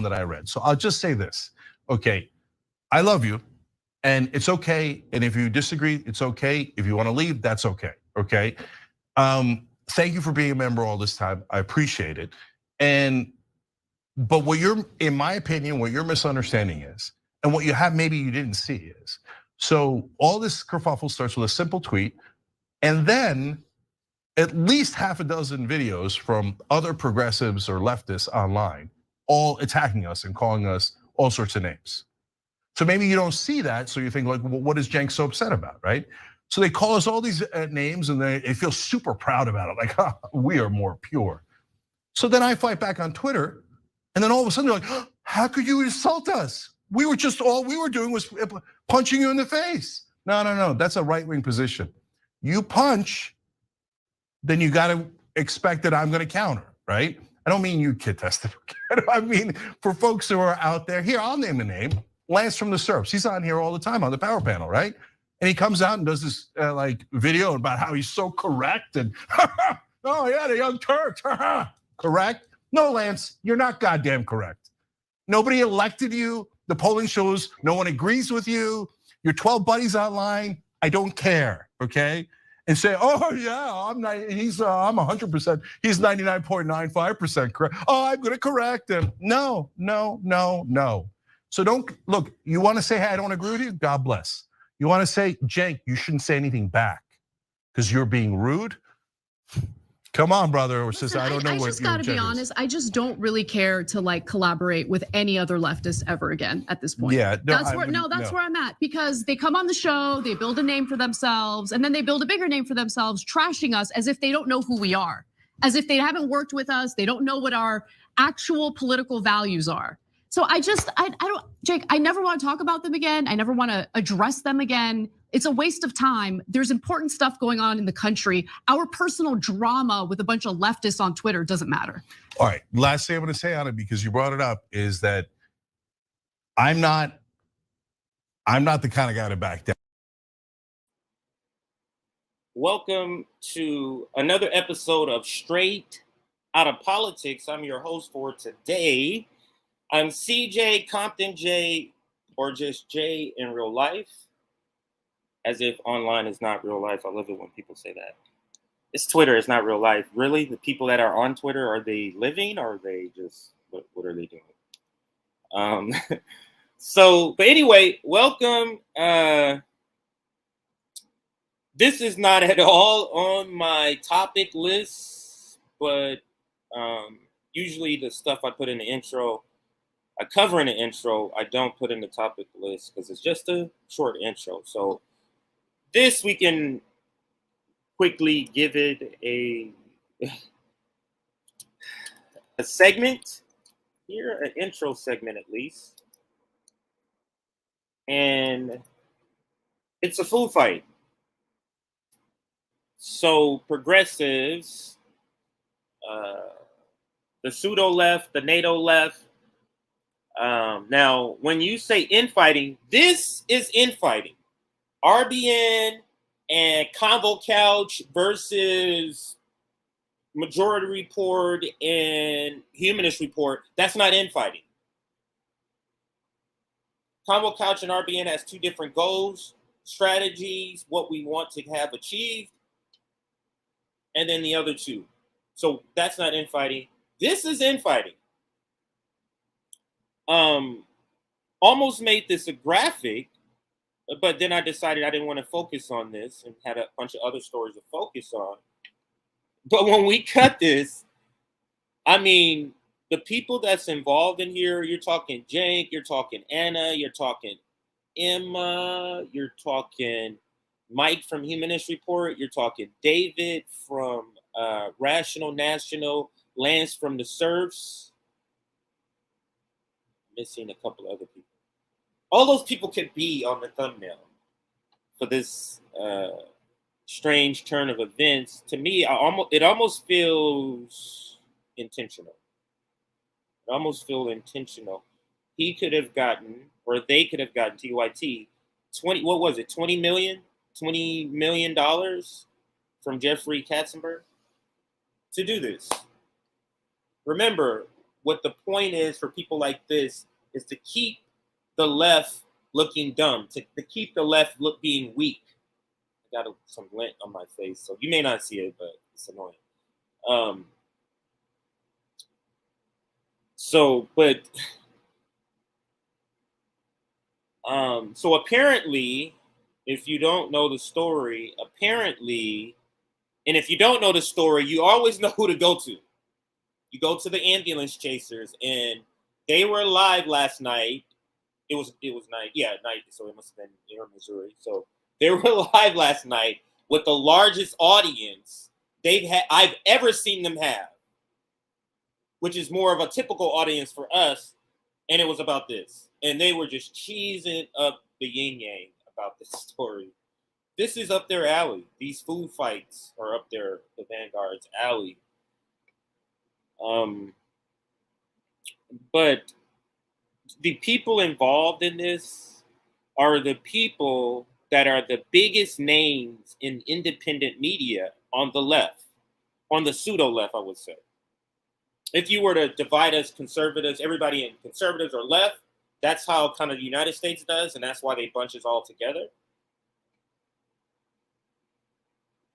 one that I read. So I'll just say this, okay, I love you and it's okay. And if you disagree, it's okay. If you wanna leave, that's okay, okay? Thank you for being a member all this time, I appreciate it. But what you're, in my opinion, what your misunderstanding is, and what you have maybe you didn't see is, so all this kerfuffle starts with a simple tweet, and then at least half a dozen videos from other progressives or leftists online, all attacking us and calling us all sorts of names. So maybe you don't see that, so you think like, well, what is Cenk so upset about, right? So they call us all these names and they feel super proud about it, like, we are more pure. So then I fight back on Twitter, and then all of a sudden they're like, how could you insult us? We were just, all we were doing was punching you in the face. No, that's a right-wing position. You punch, then you gotta expect that I'm gonna counter, right? I don't mean you, Kid Tested. I mean, for folks who are out there, here, I'll name a name, Lance from the Serps. He's on here all the time on the Power Panel, right? And he comes out and does this like video about how he's so correct and, oh yeah, the Young Turks, correct? No, Lance, you're not goddamn correct. Nobody elected you. The polling shows no one agrees with you. Your 12 buddies online, I don't care, okay? And say, oh yeah, I'm 100%, he's 99.95% correct. Oh, I'm gonna correct him. No. So don't, look, you wanna say, hey, I don't agree with you, God bless. You wanna say, Cenk, you shouldn't say anything back because you're being rude? Come on, brother or sister, I don't know what your I just gotta be honest, I just don't really care to like collaborate with any other leftist ever again at this point. Yeah, that's where I'm at, because they come on the show, they build a name for themselves, and then they build a bigger name for themselves, trashing us as if they don't know who we are, as if they haven't worked with us, they don't know what our actual political values are. So I don't, Jake, I never want to talk about them again. I never want to address them again. It's a waste of time. There's important stuff going on in the country. Our personal drama with a bunch of leftists on Twitter doesn't matter. All right, last thing I'm gonna say on it, because you brought it up, is that I'm not the kind of guy to back down. Welcome to another episode of Straight Outta Politics. I'm your host for today. I'm CJ Compton J, or just J in real life. As if online is not real life. I love it when people say that. It's Twitter, it's not real life. Really? The people that are on Twitter, are they living or are they just, what are they doing? But anyway, welcome. This is not at all on my topic list, but usually the stuff I put in the intro, I cover in the intro, I don't put in the topic list because it's just a short intro. So this we can quickly give it a segment here, an intro segment at least. And it's a food fight. So progressives, the pseudo left, the NATO left. Now, when you say infighting, this is infighting. RBN and Convo Couch versus Majority Report and Humanist Report, that's not infighting. Convo Couch and RBN has two different goals, strategies, what we want to have achieved, and then the other two. So that's not infighting. This is infighting. Almost made this a graphic, but then I decided I didn't want to focus on this and had a bunch of other stories to focus on. But when we cut this, I mean, the people that's involved in here, you're talking Cenk, you're talking Anna, you're talking Emma, you're talking Mike from Humanist Report, you're talking David from Rational National, Lance from the Serfs. Missing a couple other people. All those people could be on the thumbnail for this strange turn of events. To me, it almost feels intentional. It almost feels intentional. He could have gotten, or they could have gotten, TYT, $20 million from Jeffrey Katzenberg to do this. Remember, what the point is for people like this is to keep the left looking dumb, to keep the left being weak. I got some lint on my face, so you may not see it, but it's annoying. So apparently, if you don't know the story, and if you don't know the story, you always know who to go to. You go to the ambulance chasers, and they were live last night. It was night, night. So it must have been here in Missouri. So they were live last night with the largest audience I've ever seen them have, which is more of a typical audience for us. And it was about this, and they were just cheesing up the yin yang about this story. This is up their alley. These food fights are up there, the Vanguard's alley. But the people involved in this are the people that are the biggest names in independent media on the left, on the pseudo left, I would say. If you were to divide us conservatives, everybody in conservatives or left, that's how kind of the United States does, and that's why they bunch us all together.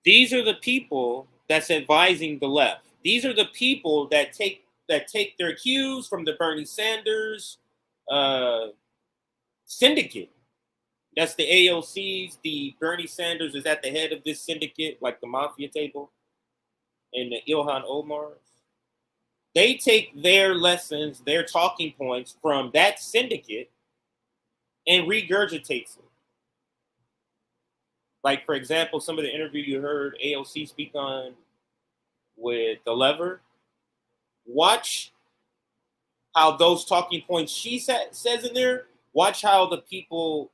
These are the people that's advising the left. These are the people that take their cues from the Bernie Sanders syndicate. That's the AOCs. The Bernie Sanders is at the head of this syndicate, like the mafia table, and the Ilhan Omars. They take their lessons, their talking points from that syndicate and regurgitates it. Like, for example, some of the interview you heard AOC speak on with the lever. Watch how those talking points she says in there, watch how the people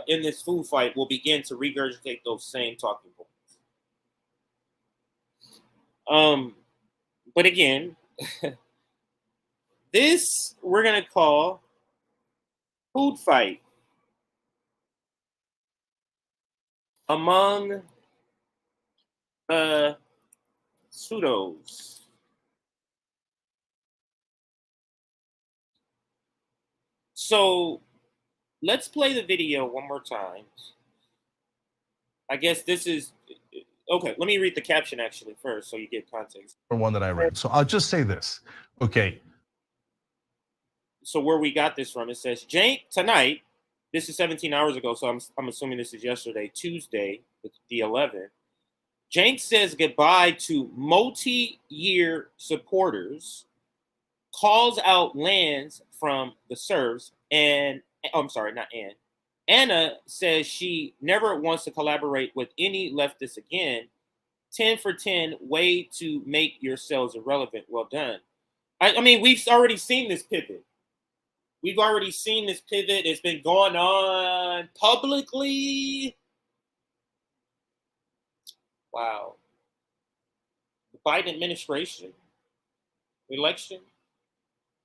in this food fight will begin to regurgitate those same talking points. But again, this we're going to call food fight among pseudos. So let's play the video one more time. I guess this is okay. Let me read the caption actually first so you get context. For one that I read. So I'll just say this. Okay. So where we got this from, it says, Cenk, tonight, this is 17 hours ago, so I'm assuming this is yesterday, Tuesday, the 11th. Cenk says goodbye to multi-year supporters, calls out lands from the Serbs, and I'm sorry, not Ann. Anna says she never wants to collaborate with any leftists again. 10 for 10, way to make yourselves irrelevant. Well done. I mean, we've already seen this pivot. We've already seen this pivot. It's been going on publicly. Wow. The Biden administration election,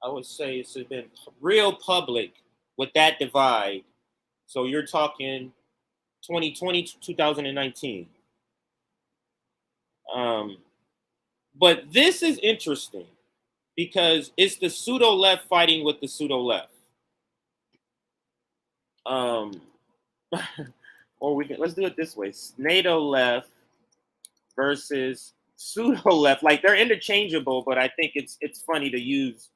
I would say it's been real public with that divide. So you're talking 2020 to 2019. But this is interesting because it's the pseudo left fighting with the pseudo left. Or let's do it this way: NATO left versus pseudo left. Like, they're interchangeable, but I think it's funny to use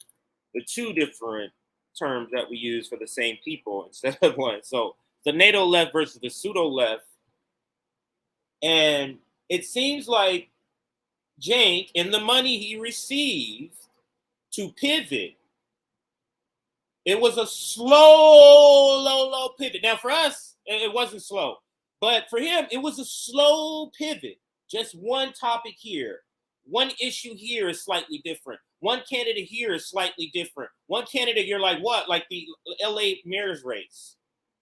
the two different terms that we use for the same people instead of one. So the NATO left versus the pseudo left, and it seems like Cenk, in the money he received to pivot, it was a slow, low pivot. Now, for us, it wasn't slow. But for him, it was a slow pivot. Just one topic here. One issue here is slightly different. One candidate here is slightly different. One candidate, you're like, what? Like the LA mayor's race.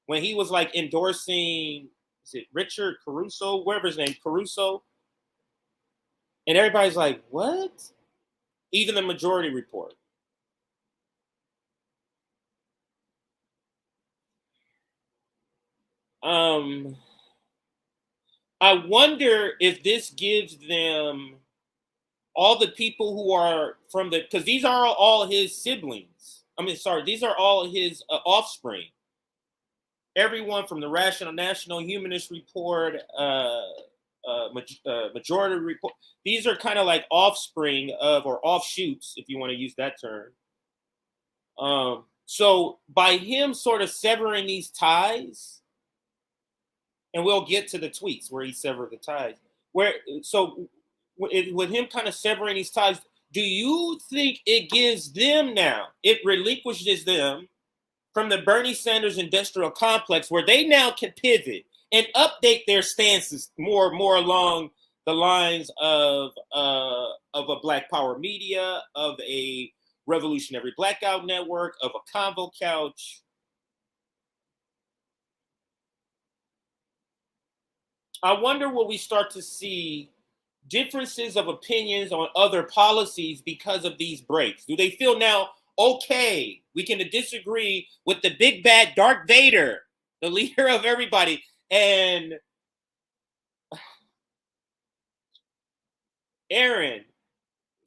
When he was like endorsing, is it Richard Caruso? Whatever his name, Caruso. And everybody's like, what? Even the Majority Report. I wonder if this gives them all the people who are from the, because these are all his siblings. I mean, sorry, these are all his offspring. Everyone from the National Humanist Report, Majority Report. These are kind of like offspring of, or offshoots, if you want to use that term. So by him sort of severing these ties, and we'll get to the tweets where he severed the ties. With him kind of severing these ties, do you think it gives them now, it relinquishes them from the Bernie Sanders industrial complex, where they now can pivot and update their stances more along the lines of a Black Power media, of a Revolutionary Blackout Network, of a Convo Couch? I wonder, will we start to see differences of opinions on other policies because of these breaks? Do they feel now, okay, we can disagree with the big bad Darth Vader, the leader of everybody, and Aaron,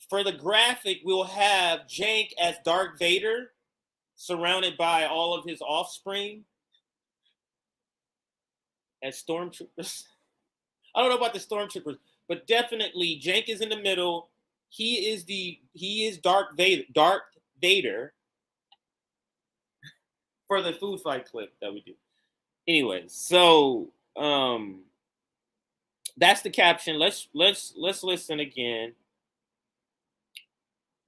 for the graphic, we'll have Jank as Darth Vader, surrounded by all of his offspring as stormtroopers. I don't know about the stormtroopers, but definitely Jank is in the middle. He is Darth Vader for the food fight clip that we do. Anyway, so that's the caption. Let's listen again,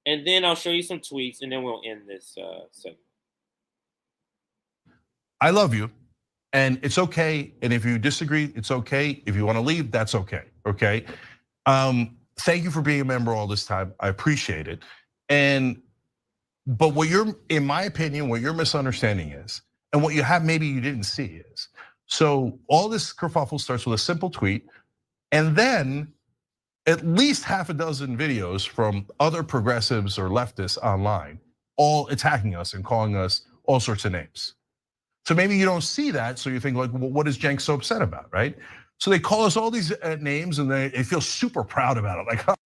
and then I'll show you some tweets, and then we'll end this segment. I love you, and it's okay. And if you disagree, it's okay. If you want to leave, that's okay. Okay. Thank you for being a member all this time. I appreciate it. But what you're, in my opinion, what your misunderstanding is, and what you have maybe you didn't see is, so all this kerfuffle starts with a simple tweet, and then at least half a dozen videos from other progressives or leftists online, all attacking us and calling us all sorts of names. So maybe you don't see that, so you think like, well, what is Cenk so upset about, right? So they call us all these names, and they feel super proud about it, like. Huh.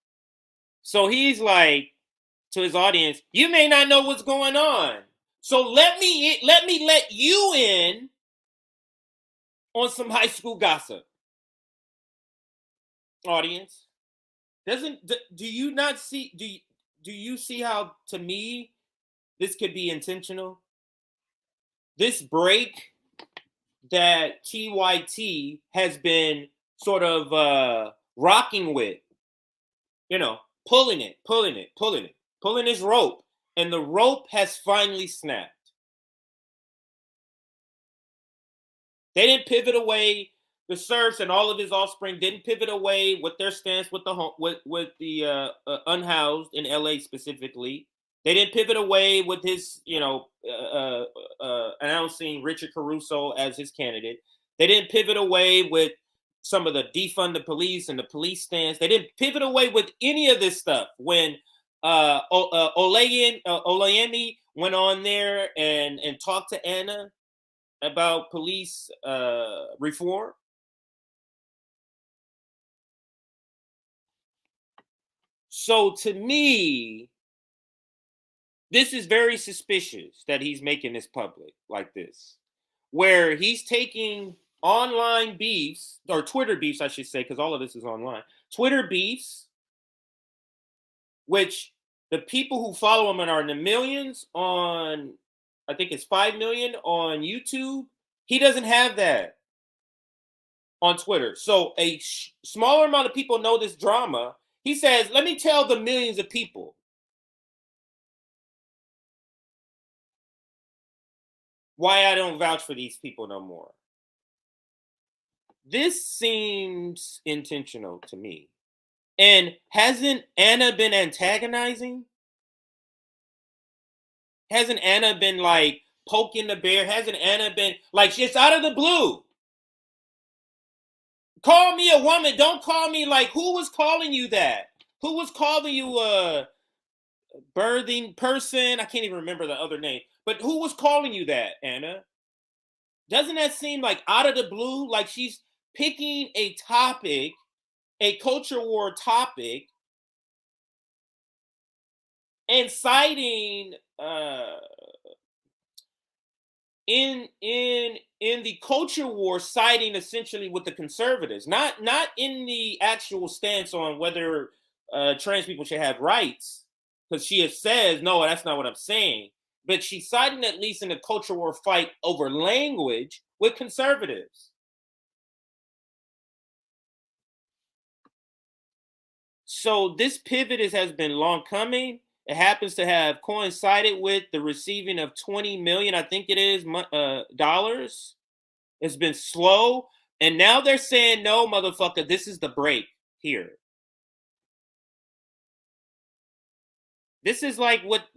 So he's like to his audience, you may not know what's going on, so let me let you in on some high school gossip. Audience, do you not see? Do you see how, to me, this could be intentional? This break that TYT has been sort of rocking with, pulling his rope, and the rope has finally snapped. They didn't pivot away. The serfs and all of his offspring didn't pivot away with their stance with the unhoused in LA specifically. They didn't pivot away with his, announcing Richard Caruso as his candidate. They didn't pivot away with some of the defund the police and the police stance. They didn't pivot away with any of this stuff when Olayemi went on there and talked to Anna about police reform. So to me, this is very suspicious that he's making this public like this, where he's taking online beefs, or Twitter beefs, I should say, because all of this is online. Twitter beefs, which the people who follow him are in the millions on, I think it's 5 million on YouTube. He doesn't have that on Twitter. So a smaller amount of people know this drama. He says, let me tell the millions of people why I don't vouch for these people no more. This seems intentional to me. And hasn't Anna been antagonizing? Hasn't Anna been like poking the bear? Hasn't Anna been like, it's out of the blue? Call me a woman. Don't call me like, who was calling you that? Who was calling you a birthing person? I can't even remember the other name. But who was calling you that, Anna? Doesn't that seem like out of the blue? Like she's picking a topic, a culture war topic, and citing in the culture war, siding essentially with the conservatives, not in the actual stance on whether trans people should have rights, because she says no, that's not what I'm saying. But she's siding at least in the culture war fight over language with conservatives. So this pivot has been long coming. It happens to have coincided with the receiving of 20 million, I think it is, dollars. It's been slow. And now they're saying, no, motherfucker, this is the break here. This is like what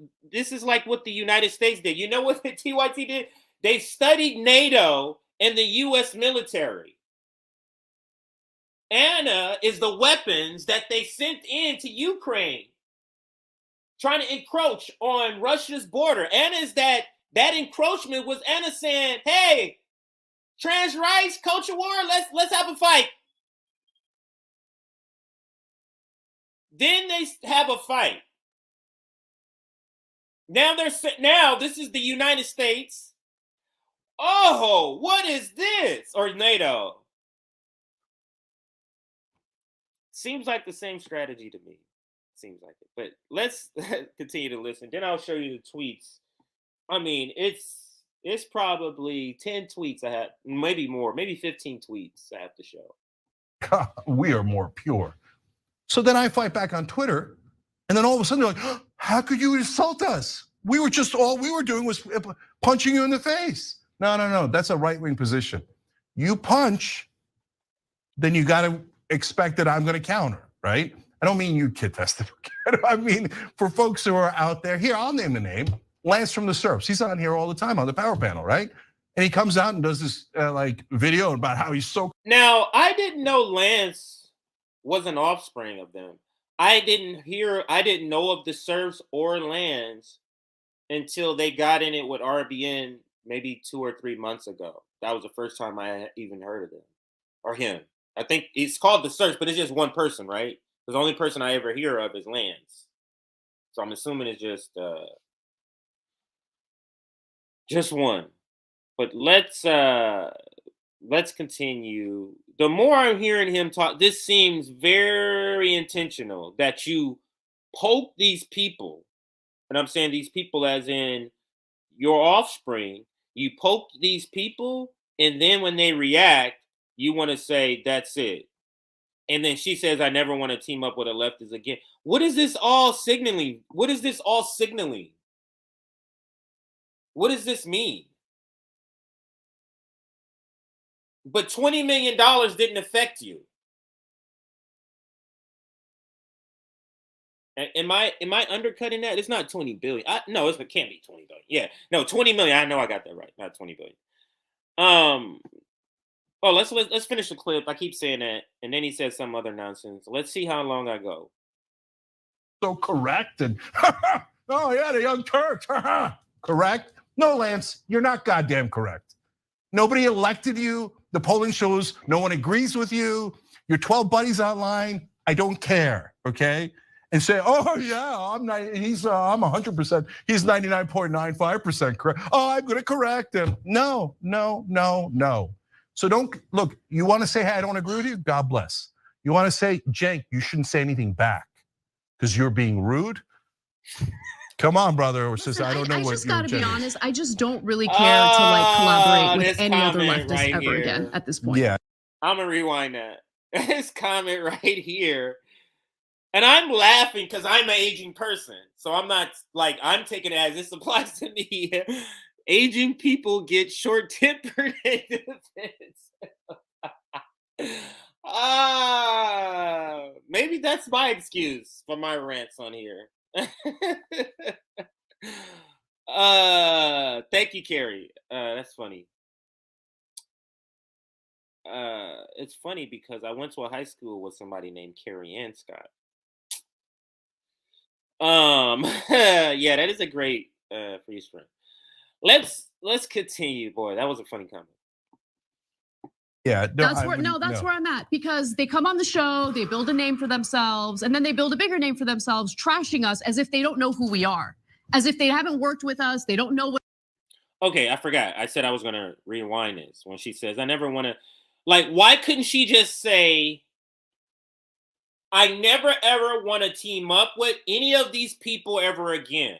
the United States did. You know what the TYT did? They studied NATO and the US military. Anna is the weapons that they sent into Ukraine, trying to encroach on Russia's border. Anna is that encroachment was Anna saying, hey, trans rights, culture war, let's have a fight. Then they have a fight. Now this is the United States. Oh, what is this? Or NATO. Seems like the same strategy to me. Seems like it. But let's continue to listen. Then I'll show you the tweets. I mean, it's probably 10 tweets I have, maybe more, maybe 15 tweets I have to show. God, we are more pure. So then I fight back on Twitter, and then all of a sudden they're like, oh, how could you insult us? All we were doing was punching you in the face. No, that's a right-wing position. You punch, then you gotta expect that I'm gonna counter, right? I don't mean you, Kid Tested. I mean, for folks who are out there, here, I'll name the name, Lance from the Serps. He's on here all the time on the Power Panel, right? And he comes out and does this like video about how he's so. Now, I didn't know Lance was an offspring of them. I didn't know of the Serps or Lance until they got in it with RBN maybe 2 or 3 months ago. That was the first time I even heard of them or him. I think it's called the Serps, but it's just one person, right? Because the only person I ever hear of is Lance. So I'm assuming it's just one. But let's continue. The more I'm hearing him talk, this seems very intentional that you poke these people, and I'm saying these people as in your offspring, you poke these people, and then when they react, you want to say, that's it. And then she says, I never want to team up with a leftist again. What is this all signaling? What is this all signaling? What does this mean? But $20 million didn't affect you. Am I undercutting that? It's not 20 billion. No, it can't be 20 billion. Yeah, no, 20 million. I know I got that right. Not 20 billion. Oh, let's finish the clip. I keep saying that, and then he says some other nonsense. Let's see how long I go. So correct and oh yeah, the Young Turks. Correct? No, Lance, you're not goddamn correct. Nobody elected you. The polling shows no one agrees with you. Your 12 buddies online. I don't care. Okay. And say, oh yeah, I'm 100%. He's 99.95% correct. Oh, I'm gonna correct him. No. So don't look. You want to say, hey, I don't agree with you. God bless. You want to say, Cenk, you shouldn't say anything back because you're being rude. Come on, brother or sister. I don't know what. I just gotta be honest. I just don't really care to like collaborate with any other leftist ever again at this point. Yeah, I'm gonna rewind that. This comment right here. And I'm laughing because I'm an aging person. So I'm not like, I'm taking it as this applies to me. Aging people get short-tempered in defense. Maybe that's my excuse for my rants on here. Thank you, Carrie. That's funny. It's funny because I went to a high school with somebody named Carrie Ann Scott. Yeah, that is a great freeze frame. Let's continue, boy. That was a funny comment. Yeah, that's where I'm at, because they come on the show, they build a name for themselves, and then they build a bigger name for themselves, trashing us as if they don't know who we are, as if they haven't worked with us, they don't know what. Okay, I forgot. I said I was gonna rewind this when she says, "I never want to." Like, why couldn't she just say, "I never ever want to team up with any of these people ever again"?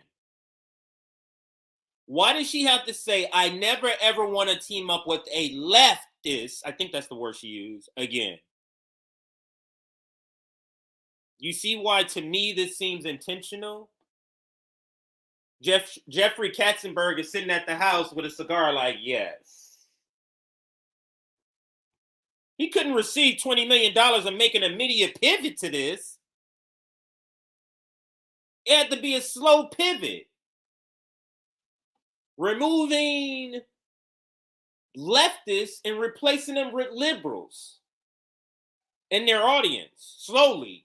Why does she have to say, "I never ever want to team up with a leftist"? I think that's the word she used again. You see why, to me, this seems intentional? Jeffrey Katzenberg is sitting at the house with a cigar, like, yes. He couldn't receive $20 million and make an immediate pivot to this. It had to be a slow pivot. Removing leftists and replacing them with liberals in their audience. Slowly.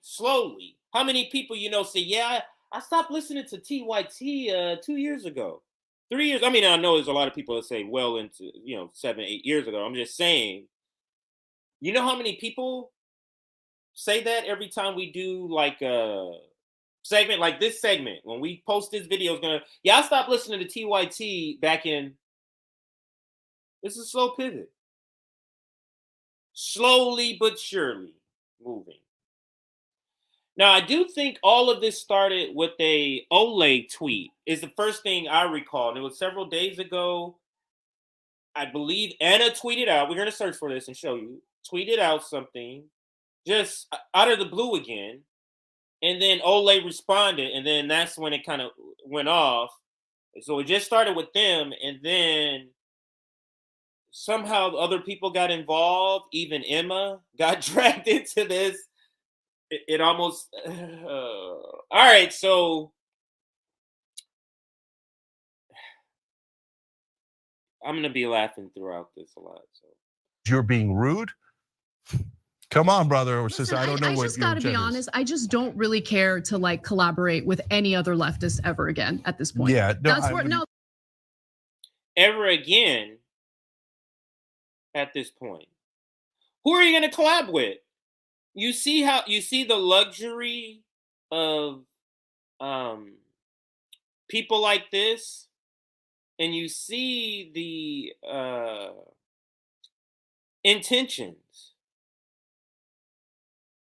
How many people say, yeah, I stopped listening to TYT 2 years ago, 3 years. I mean, I know there's a lot of people that say well into 7, 8 years ago. I'm just saying, you know how many people say that every time we do like a segment like this segment, when we post this video, is I stopped listening to TYT back in. This is a slow pivot. Slowly but surely moving. Now, I do think all of this started with a Olay tweet. Is the first thing I recall. And it was several days ago. I believe Anna tweeted out. We're going to search for this and show you. Tweeted out something just out of the blue again. And then Olay responded. And then that's when it kind of went off. So it just started with them. And then somehow other people got involved. Even Emma got dragged into this. It almost all right. So I'm gonna be laughing throughout this a lot. So you're being rude. Come on, brother or sister. I don't know I what just gotta be honest. I just don't really care to like collaborate with any other leftist ever again at this point. Yeah, ever again. At this point, who are you gonna collab with? You see the luxury of people like this, and you see the intentions.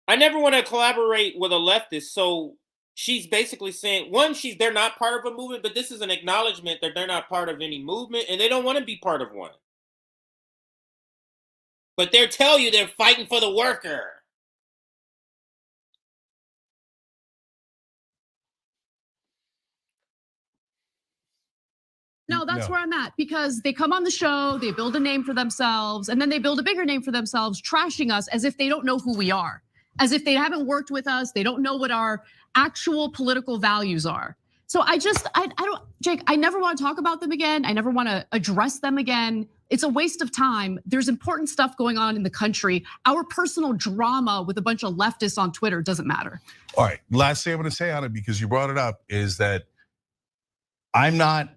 I never want to collaborate with a leftist, so she's basically saying, one, they're not part of a movement, but this is an acknowledgement that they're not part of any movement, and they don't want to be part of one. But they'll tell you they're fighting for the worker. No, that's where I'm at, because they come on the show, they build a name for themselves, and then they build a bigger name for themselves, trashing us as if they don't know who we are, as if they haven't worked with us, they don't know what our actual political values are. So I don't, Jake, I never want to talk about them again. I never want to address them again. It's a waste of time. There's important stuff going on in the country. Our personal drama with a bunch of leftists on Twitter doesn't matter. All right, last thing I'm gonna say on it, because you brought it up, is that I'm not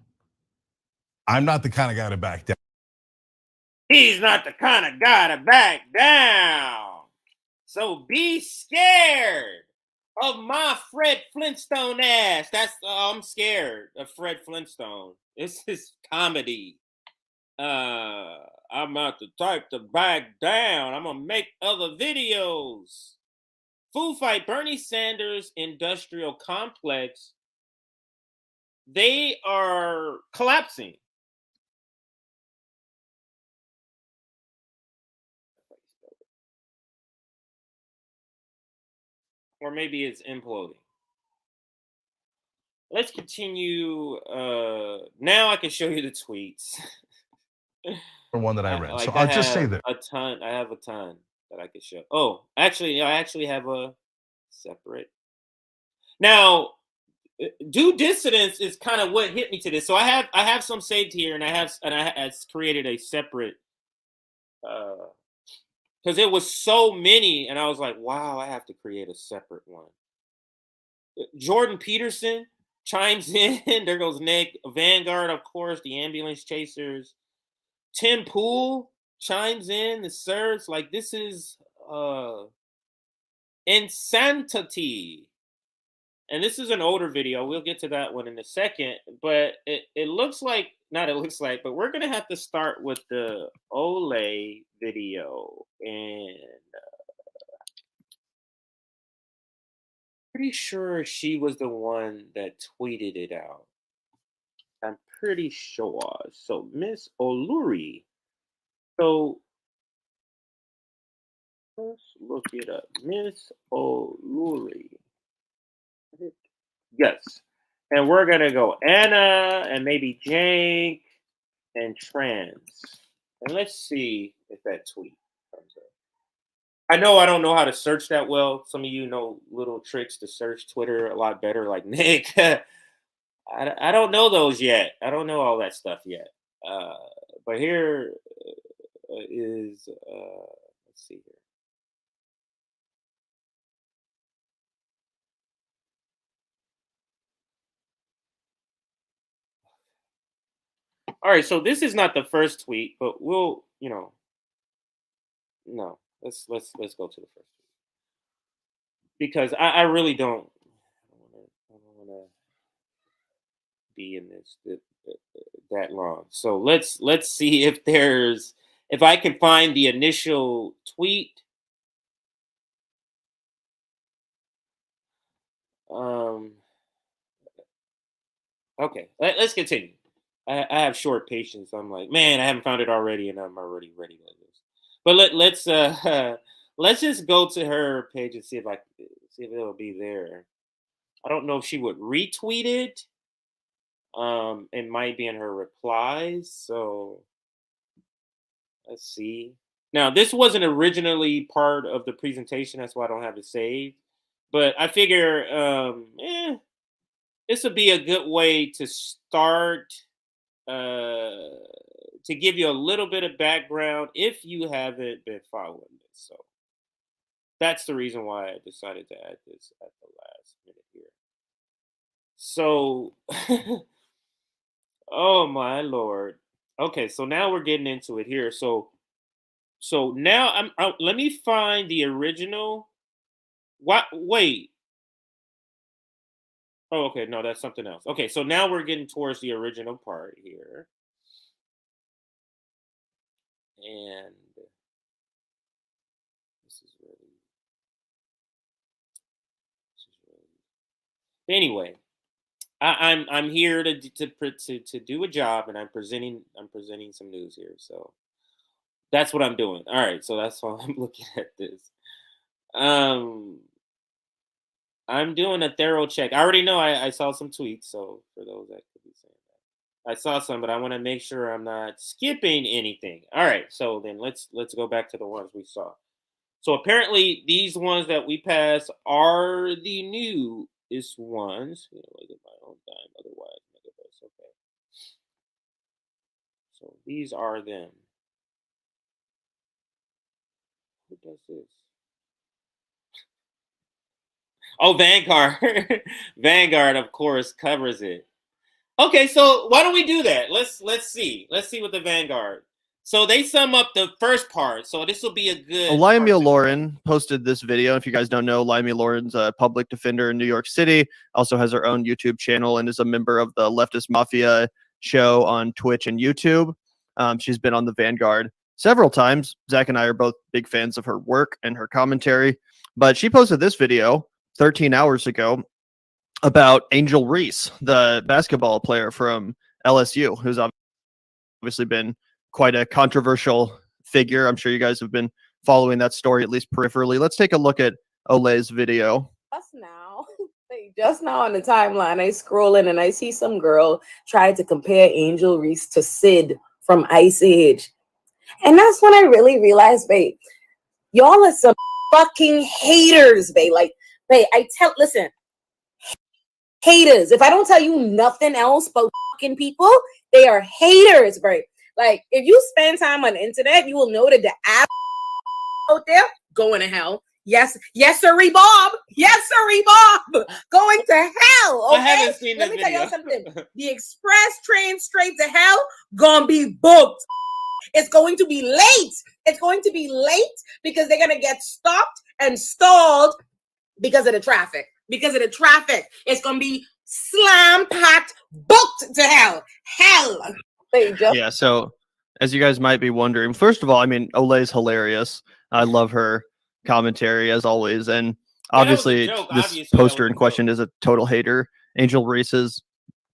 the kind of guy to back down. He's not the kind of guy to back down. So be scared of my Fred Flintstone ass. I'm scared of Fred Flintstone. This is comedy. I'm not the type to back down. I'm gonna make other videos. Food fight, Bernie Sanders industrial complex. They are collapsing. Or maybe it's imploding. Let's continue. Now I can show you the tweets. For one that I read. So I'll just say that. I have a ton that I could show. Oh, actually, I actually have a separate. Now, due dissidence is kind of what hit me to this. So I have some saved here, and I have created a separate because it was so many, and I was like, wow, I have to create a separate one. Jordan Peterson chimes in. There goes Nick. Vanguard, of course, the ambulance chasers. Tim Pool chimes in and serves like this is insanity. And this is an older video. We'll get to that one in a second. But it looks like, not it looks like, but we're going to have to start with the Ole video. And pretty sure she was the one that tweeted it out. I'm pretty sure. So Miss Oluri. So let's look it up. Miss Oluri. Yes. And we're going to go Anna and maybe Jank and Trans. And let's see if that tweet comes up. I know I don't know how to search that well. Some of you know little tricks to search Twitter a lot better, like Nick. I don't know those yet. I don't know all that stuff yet. But here is, let's see here. All right, so this is not the first tweet, but we'll, no. Let's go to the first tweet. Because I really don't want to be in this that long. So let's see if I can find the initial tweet. Okay, let's continue. I have short patience. I'm like, man, I haven't found it already, and I'm already ready to do this. But let's just go to her page and see if it'll be there. I don't know if she would retweet it. It might be in her replies. So let's see. Now, this wasn't originally part of the presentation. That's why I don't have it saved. But I figure, this would be a good way to start. To give you a little bit of background if you haven't been following this. So that's the reason why I decided to add this at the last minute here. So, oh my Lord. Okay, so now we're getting into it here. So now let me find the original. What? Wait. Oh, okay. No, that's something else. Okay, so now we're getting towards the original part here. And this is really anyway. I'm here to do a job, and I'm presenting some news here. So that's what I'm doing. All right, so that's why I'm looking at this. I'm doing a thorough check. I already know I saw some tweets, so for those that could be saying that. I saw some, but I want to make sure I'm not skipping anything. All right, so then let's go back to the ones we saw. So apparently these ones that we passed are the newest ones. Look at my own time, otherwise, okay. So these are them. Who does this? Oh, Vanguard. Vanguard, of course, covers it. Okay, so why don't we do that? Let's see. Let's see what the Vanguard. So they sum up the first part. So this will be a good. Lyamil Lauren posted this video. If you guys don't know, Lyamil Lauren's a public defender in New York City. Also has her own YouTube channel and is a member of the Leftist Mafia show on Twitch and YouTube. She's been on the Vanguard several times. Zach and I are both big fans of her work and her commentary. But she posted this video 13 hours ago about Angel Reese, the basketball player from LSU, who's obviously been quite a controversial figure. I'm sure you guys have been following that story, at least peripherally. Let's take a look at Ole's video. Just now on the timeline, I scroll in and I see some girl try to compare Angel Reese to Sid from Ice Age. And that's when I really realized, babe, y'all are some fucking haters, babe. Like, babe, listen, haters. If I don't tell you nothing else but fucking people, they are haters, babe. Like, if you spend time on the internet, you will know that the app out there going to hell. Yes, sirree, Bob. Yes, sirree, Bob. Going to hell. Okay? I haven't seen Let that me tell video. y'all something. The express train straight to hell gonna be booked. It's going to be late. It's going to be late because they're going to get stopped and stalled because of the traffic. Because of the traffic. It's going to be slam-packed, booked to hell. Hell. Yeah, so as you guys might be wondering, first of all, I mean, Olay's hilarious. I love her commentary as always. And Yeah, that was a obviously, joke. this Obviously, that poster was a in question is a total hater. Angel Reese is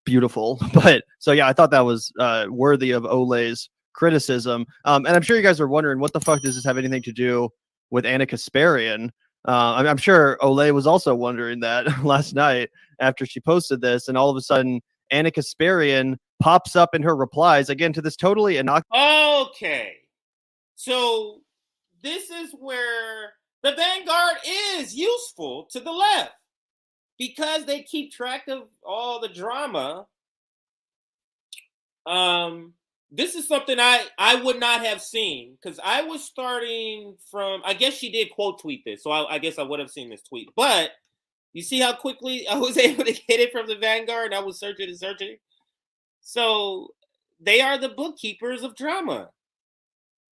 beautiful. But so, yeah, I thought that was worthy of Olay's criticism. And I'm sure you guys are wondering, what the fuck does this have anything to do with Anna Kasparian? I'm sure Olay was also wondering that last night after she posted this. And all of a sudden, Anna Kasparian pops up in her replies again to this totally innocuous. Okay. So this is where the Vanguard is useful to the left because they keep track of all the drama. This is something I would not have seen because I was starting from, I guess she did quote tweet this. So I guess I would have seen this tweet. But you see how quickly I was able to get it from the Vanguard and I was searching and searching. So they are the bookkeepers of drama.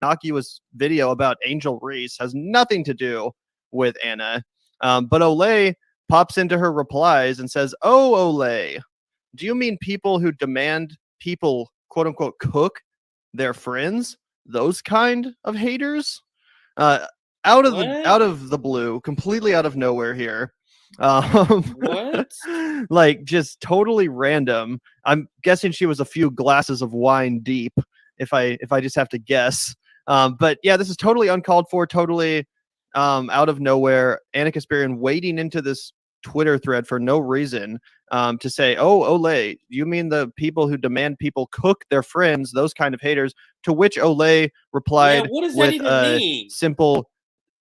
Innocuous video about Angel Reese has nothing to do with Anna. But Olay pops into her replies and says, "Oh, Olay, do you mean people who demand people, quote unquote, cook their friends? Those kind of haters?" Out of the blue, completely out of nowhere here. What? Like just totally random. I'm guessing she was a few glasses of wine deep, if I just have to guess. But yeah, this is totally uncalled for, totally out of nowhere. Anna Kasparian wading into this Twitter thread for no reason to say, "Oh, Olay, you mean the people who demand people cook their friends, those kind of haters?" To which Olay replied what does that with even a mean? simple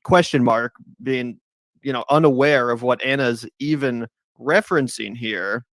question mark, being unaware of what Anna's even referencing here.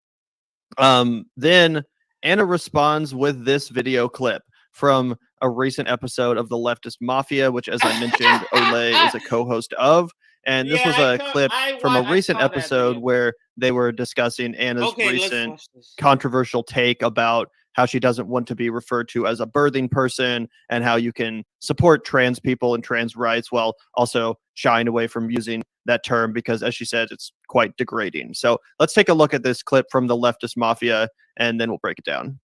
Then Anna responds with this video clip from a recent episode of the Leftist Mafia, which, as I mentioned, Olay is a co-host of. And this was a clip from a recent episode where they were discussing Anna's recent controversial take about how she doesn't want to be referred to as a birthing person and how you can support trans people and trans rights while also shying away from using that term because, as she said, it's quite degrading. So let's take a look at this clip from the Leftist Mafia and then we'll break it down.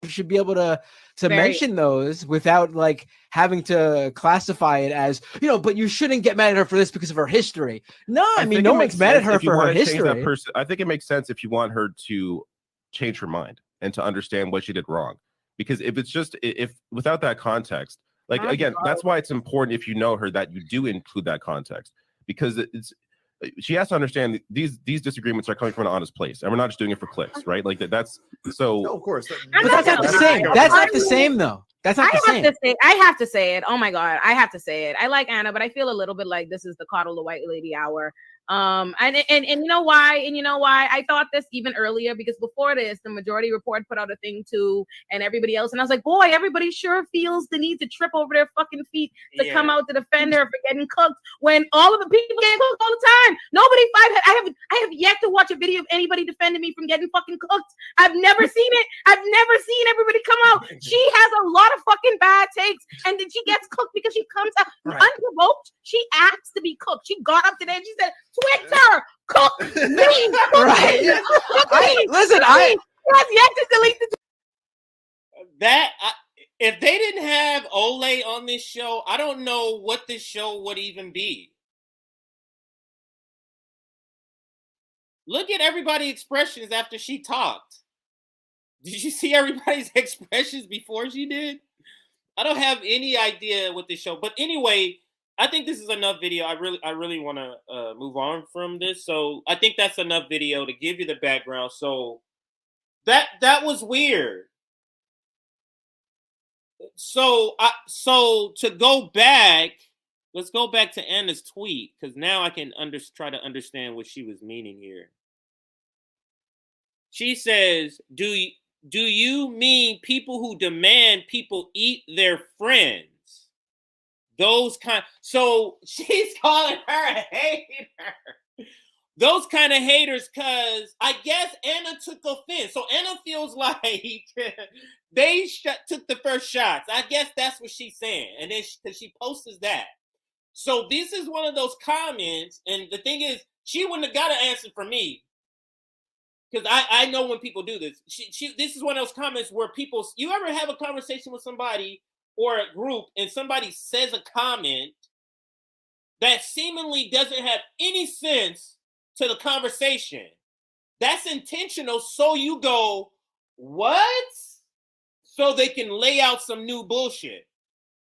You should be able to mention those without like having to classify it as, but you shouldn't get mad at her for this because of her history. No, I mean, no one's mad at her for her history. I think it makes sense if you want her to change her mind and to understand what she did wrong. Because if it's just, if without that context, like, again, that's why it's important if you know her that you do include that context, because she has to understand these disagreements are coming from an honest place, and we're not just doing it for clicks, right? Like that's so. No, of course, but that's not the same. That's not the same, though. That's not the same. I have to say it. Oh my God, I have to say it. I like Anna, but I feel a little bit like this is the coddle the white lady hour. And you know why? And you know why? I thought this even earlier because before this, the Majority Report put out a thing too, and everybody else. And I was like, boy, everybody sure feels the need to trip over their fucking feet to come out to defend her for getting cooked when all of the people get cooked all the time. I have yet to watch a video of anybody defending me from getting fucking cooked. I've never seen it. I've never seen everybody come out. She has a lot of fucking bad takes, and then she gets cooked because she comes out unprovoked. She asks to be cooked. She got up today and she said, "Twitter, cook me." Right. Listen, I have yet to delete if they didn't have Olay on this show, I don't know what this show would even be. Look at everybody's expressions after she talked. Did you see everybody's expressions before she did? I don't have any idea what this show, but anyway, I think this is enough video. I really want to move on from this. So I think that's enough video to give you the background. So that was weird. So to go back, let's go back to Anna's tweet because now I can try to understand what she was meaning here. She says, "Do you mean people who demand people eat their friends? Those kind." So she's calling her a hater. those kind of haters, because I guess Anna took offense. So Anna feels like they took the first shots. I guess that's what she's saying. And then she posts that. So this is one of those comments. And the thing is, she wouldn't have got an answer from me. Because I know when people do this. This is one of those comments where people, you ever have a conversation with somebody or a group and somebody says a comment that seemingly doesn't have any sense to the conversation. That's intentional. So you go, what? So they can lay out some new bullshit.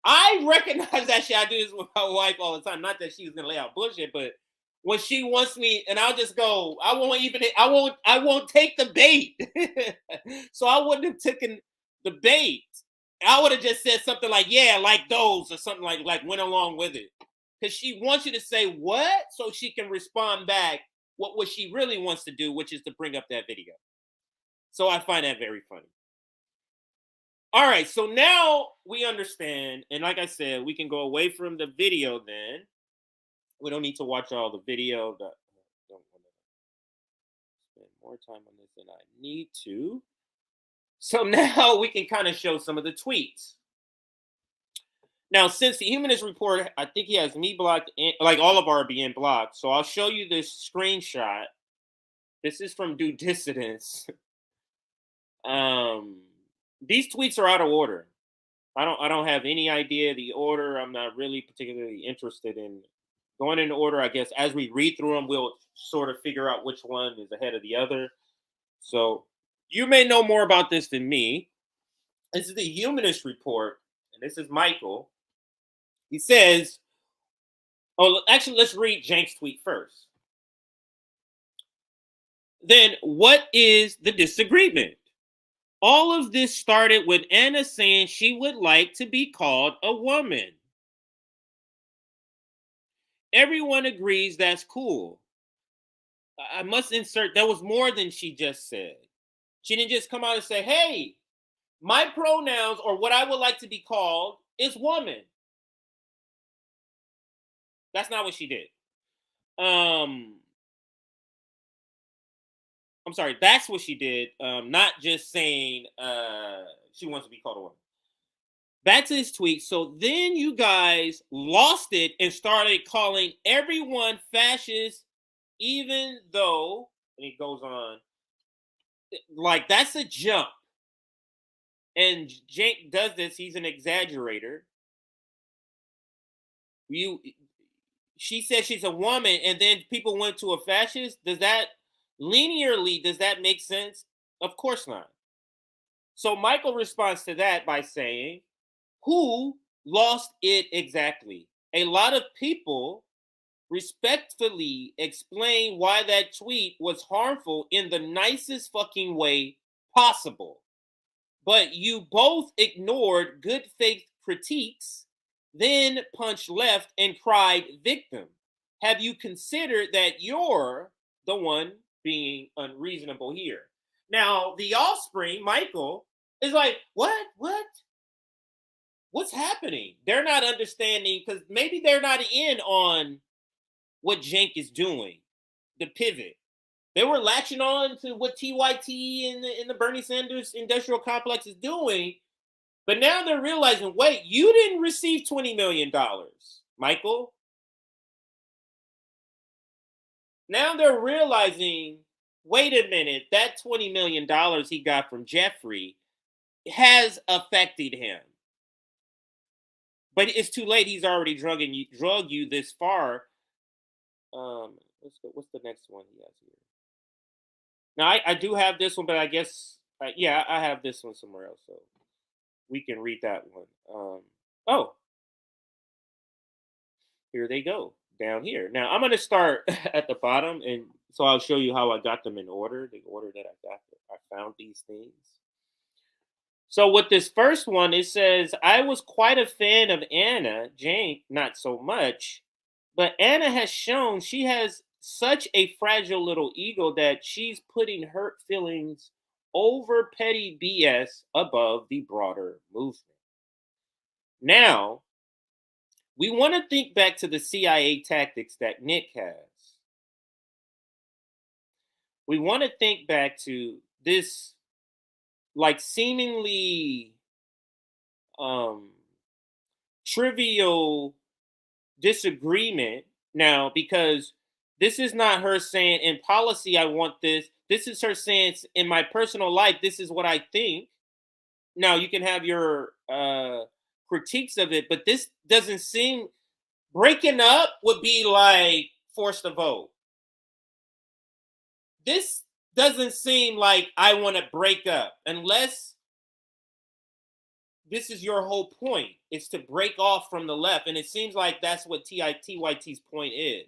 I recognize that shit. I do this with my wife all the time. Not that she's gonna lay out bullshit, but when she wants me, and I'll just go, I won't take the bait. So I wouldn't have taken the bait. I would have just said something like, yeah, like those, or something like went along with it. Because she wants you to say what? So she can respond back what she really wants to do, which is to bring up that video. So I find that very funny. All right, so now we understand. And like I said, we can go away from the video then. We don't need to watch all the video. I don't want to spend more time on this than I need to. So now we can kind of show some of the tweets. Now, since the Humanist Report, I think he has me blocked, like all of RBN blocked. So I'll show you this screenshot. This is from Due Dissidence. These tweets are out of order. I don't have any idea the order. I'm not really particularly interested in going in order. I guess as we read through them, we'll sort of figure out which one is ahead of the other. So you may know more about this than me. This is the Humanist Report, and this is Michael. He says, oh, actually, let's read Jank's tweet first. Then, what is the disagreement? All of this started with Anna saying she would like to be called a woman. Everyone agrees that's cool. I must insert, there was more than she just said. She didn't just come out and say, hey, my pronouns or what I would like to be called is woman. That's not what she did. I'm sorry, that's what she did. Not just saying she wants to be called a woman. Back to his tweet. So then you guys lost it and started calling everyone fascist, even though, and he goes on, like that's a jump. And Jake does this, he's an exaggerator. She said she's a woman, and then people went to a fascist. Does that make sense? Of course not. So Michael responds to that by saying, who lost it exactly? A lot of people respectfully explain why that tweet was harmful in the nicest fucking way possible. But you both ignored good faith critiques, then punched left and cried victim. Have you considered that you're the one being unreasonable here? Now, the offspring, Michael, is like, what? What's happening? They're not understanding because maybe they're not in on what Cenk is doing, the pivot. They were latching on to what TYT and the Bernie Sanders industrial complex is doing. But now they're realizing, wait, you didn't receive $20 million, Michael. Now they're realizing, wait a minute, that $20 million he got from Jeffrey has affected him. But it's too late. He's already drug you this far. What's the next one he has here? Now, I do have this one, but I guess, yeah, I have this one somewhere else. So we can read that one. Oh, here they go down here. Now, I'm going to start at the bottom. And so I'll show you how I got them in order, the order that I found these things. So with this first one, it says, I was quite a fan of Anna. Cenk, not so much. But Anna has shown she has such a fragile little ego that she's putting hurt feelings over petty BS above the broader movement. Now, we want to think back to the CIA tactics that Nick has. we want to think back to this like seemingly trivial disagreement now, because this is not her saying in policy I want this. This is her saying in my personal life, this is what I think. Now you can have your critiques of it, but this doesn't seem, breaking up would be like forced to vote. This doesn't seem like I want to break up, unless this is your whole point. It's to break off from the left. And it seems like that's what TYT's point is.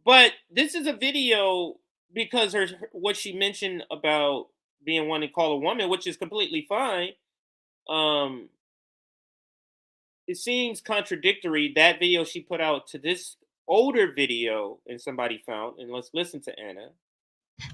But this is a video because what she mentioned about being one to call a woman, which is completely fine. It seems contradictory, that video she put out, to this older video and somebody found. And let's listen to Anna.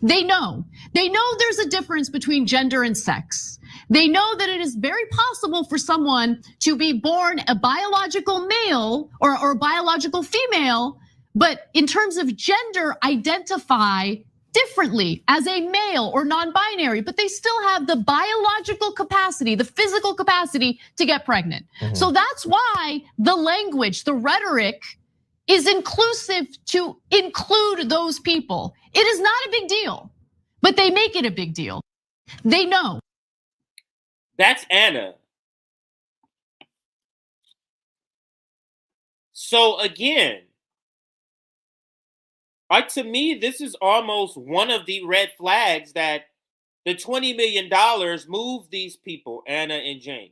They know there's a difference between gender and sex. They know that it is very possible for someone to be born a biological male or a biological female, but in terms of gender, identify differently as a male or non-binary, but they still have the biological capacity, the physical capacity to get pregnant. So that's why the language, the rhetoric is inclusive to include those people. It is not a big deal, but they make it a big deal. They know. That's Anna. So again, to me, this is almost one of the red flags that the $20 million moved these people, Anna and Jank.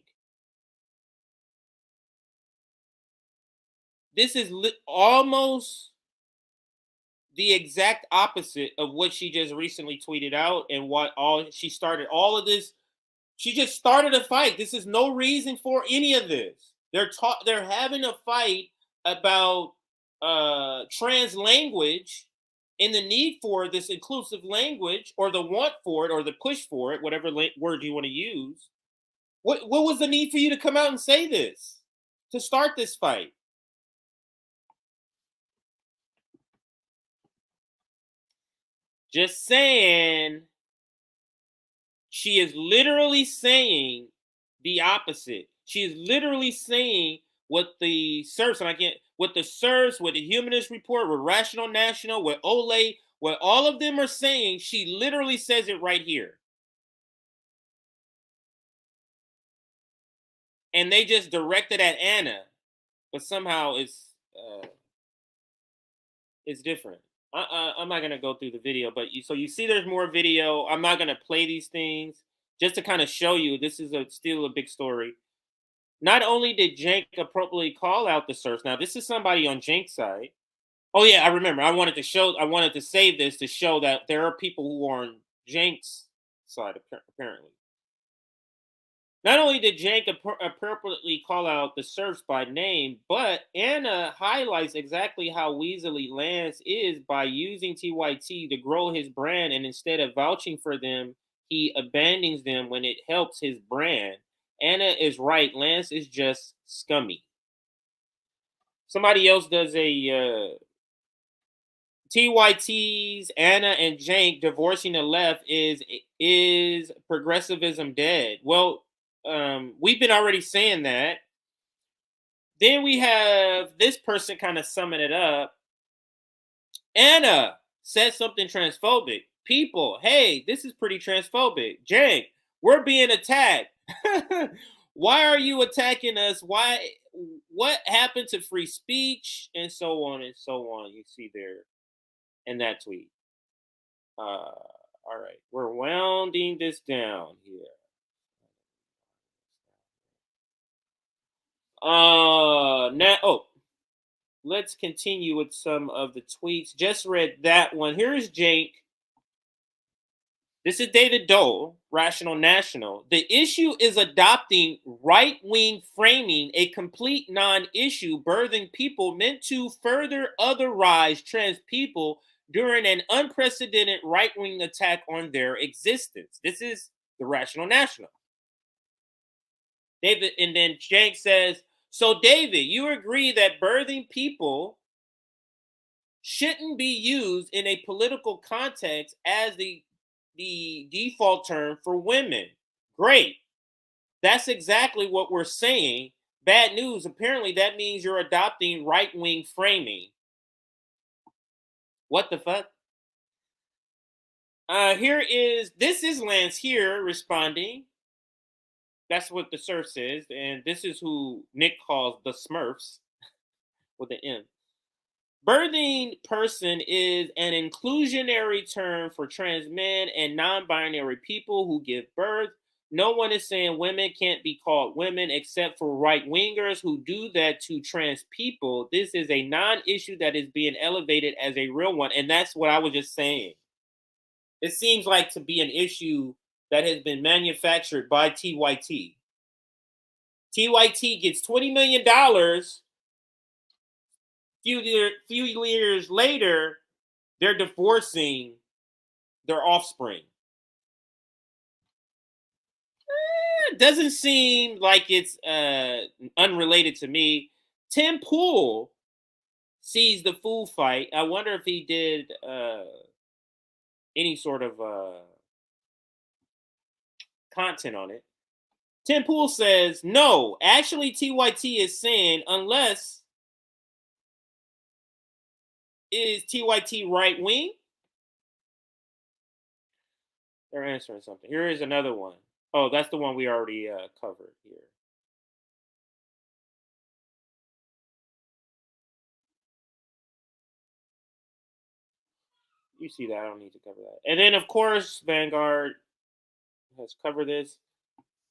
This is almost the exact opposite of what she just recently tweeted out and what she started all of this. She just started a fight. This is no reason for any of this. They're having a fight about trans language and the need for this inclusive language, or the want for it, or the push for it, whatever word you want to use. What was the need for you to come out and say this, to start this fight? Just saying, she is literally saying the opposite. She is literally saying what the SERPs, what the Humanist Report, with Rational National, with Ole, what all of them are saying. She literally says it right here. And they just directed at Anna, but somehow it's different. I'm not gonna go through the video, but you see there's more video. I'm not gonna play these things, just to kind of show you this is still a big story. Not only did Jank appropriately call out the SERPs, now this is somebody on Jank's side. Oh yeah, I remember. I wanted to save this to show that there are people who are on Jank's side, apparently. Not only did Jank appropriately call out the SERPs by name, but Anna highlights exactly how weaselly Lance is by using TYT to grow his brand, and instead of vouching for them, he abandons them when it helps his brand. Anna is right. Lance is just scummy. Somebody else does a TYT's Anna and Jank divorcing the left is progressivism dead. Well, we've been already saying that. Then we have this person kind of summing it up. Anna said something transphobic. People, hey, this is pretty transphobic. Jank, we're being attacked. Why are you attacking us? Why? What happened to free speech? And so on and so on. You see there in that tweet. All right, we're rounding this down here. Let's continue with some of the tweets. Just read that one. Here's Jake. This is David Dole, Rational National. The issue is adopting right-wing framing, a complete non-issue, birthing people meant to further otherize trans people during an unprecedented right-wing attack on their existence. This is the Rational National. David, and then Jank says, so David, you agree that birthing people shouldn't be used in a political context as the default term for women. Great. That's exactly what we're saying. Bad news. Apparently, that means you're adopting right-wing framing. What the fuck? This is Lance here responding. That's what the source is, and this is who Nick calls the Smurfs with an M. Birthing person is an inclusionary term for trans men and non-binary people who give birth. No one is saying women can't be called women except for right-wingers who do that to trans people. This is a non-issue that is being elevated as a real one, and that's what I was just saying. It seems like to be an issue that has been manufactured by TYT. TYT gets $20 million. Few years later, they're divorcing their offspring. It doesn't seem like it's unrelated to me. Tim Pool sees the food fight. I wonder if he did any sort of content on it. Tim Pool says, no, actually TYT is saying unless is TYT right wing? They're answering something. Here is another one. Oh, that's the one we already covered here. You see that? I don't need to cover that. And then, of course, Vanguard has covered this.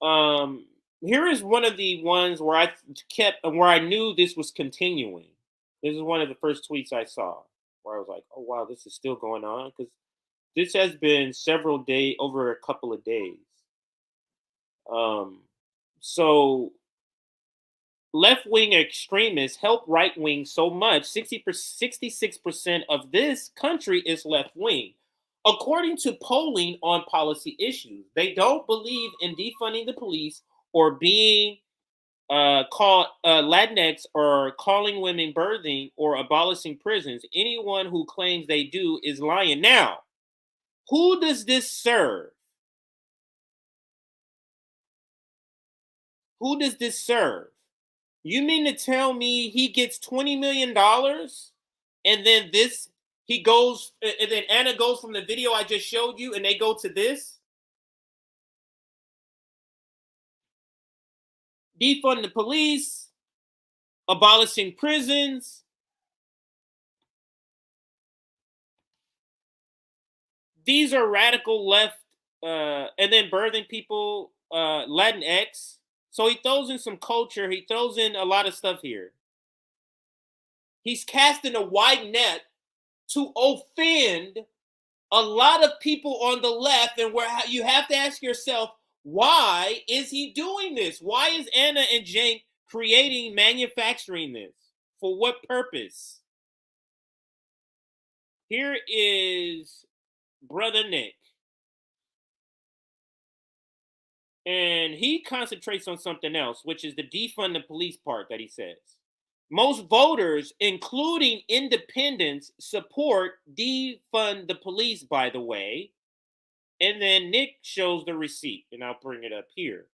Here is one of the ones where I knew this was continuing. This is one of the first tweets I saw where I was like, oh, wow, this is still going on. Because this has been several days, over a couple of days. So left-wing extremists help right-wing so much. 66% of this country is left-wing. According to polling on policy issues, they don't believe in defunding the police or being called Latinx or calling women birthing or abolishing prisons. Anyone who claims they do is lying. Now, who does this serve? Who does this serve? You mean to tell me he gets $20 million and then he goes, and then Anna goes from the video I just showed you and they go to this? Defund the police, abolishing prisons. These are radical left, and then birthing people, Latinx. So he throws in some culture. He throws in a lot of stuff here. He's casting a wide net to offend a lot of people on the left, and where you have to ask yourself, why is he doing this? Why is Anna and Jane manufacturing this? For what purpose? Here is Brother Nick. And he concentrates on something else, which is the defund the police part that he says. Most voters, including independents, support defund the police, by the way. And then Nick shows the receipt, and I'll bring it up here.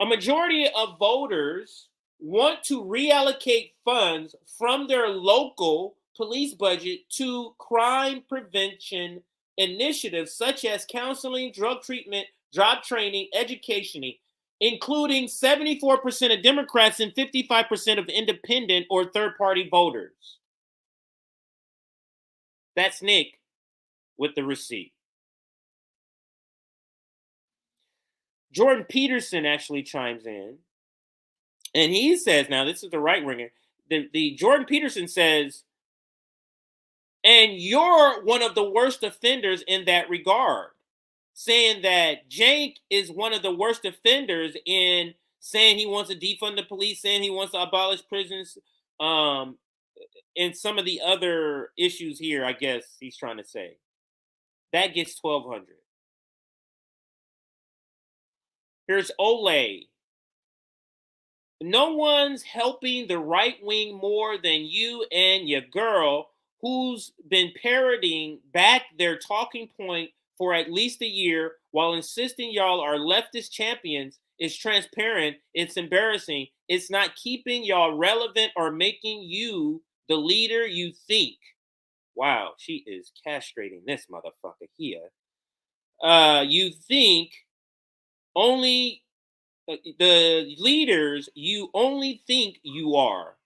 A majority of voters want to reallocate funds from their local police budget to crime prevention initiatives such as counseling, drug treatment, job training, education, including 74% of Democrats and 55% of independent or third-party voters. That's Nick with the receipt. Jordan Peterson actually chimes in, and he says, now this is the right winger, the Jordan Peterson says, and you're one of the worst offenders in that regard, saying that Jank is one of the worst offenders in saying he wants to defund the police, saying he wants to abolish prisons, and some of the other issues here, I guess he's trying to say. That gets 1,200. Here's Ole. No one's helping the right wing more than you and your girl, who's been parroting back their talking point for at least a year while insisting y'all are leftist champions. It's transparent. It's embarrassing. It's not keeping y'all relevant or making you the leader you think. Wow, she is castrating this motherfucker here. You think only the leaders you only think you are.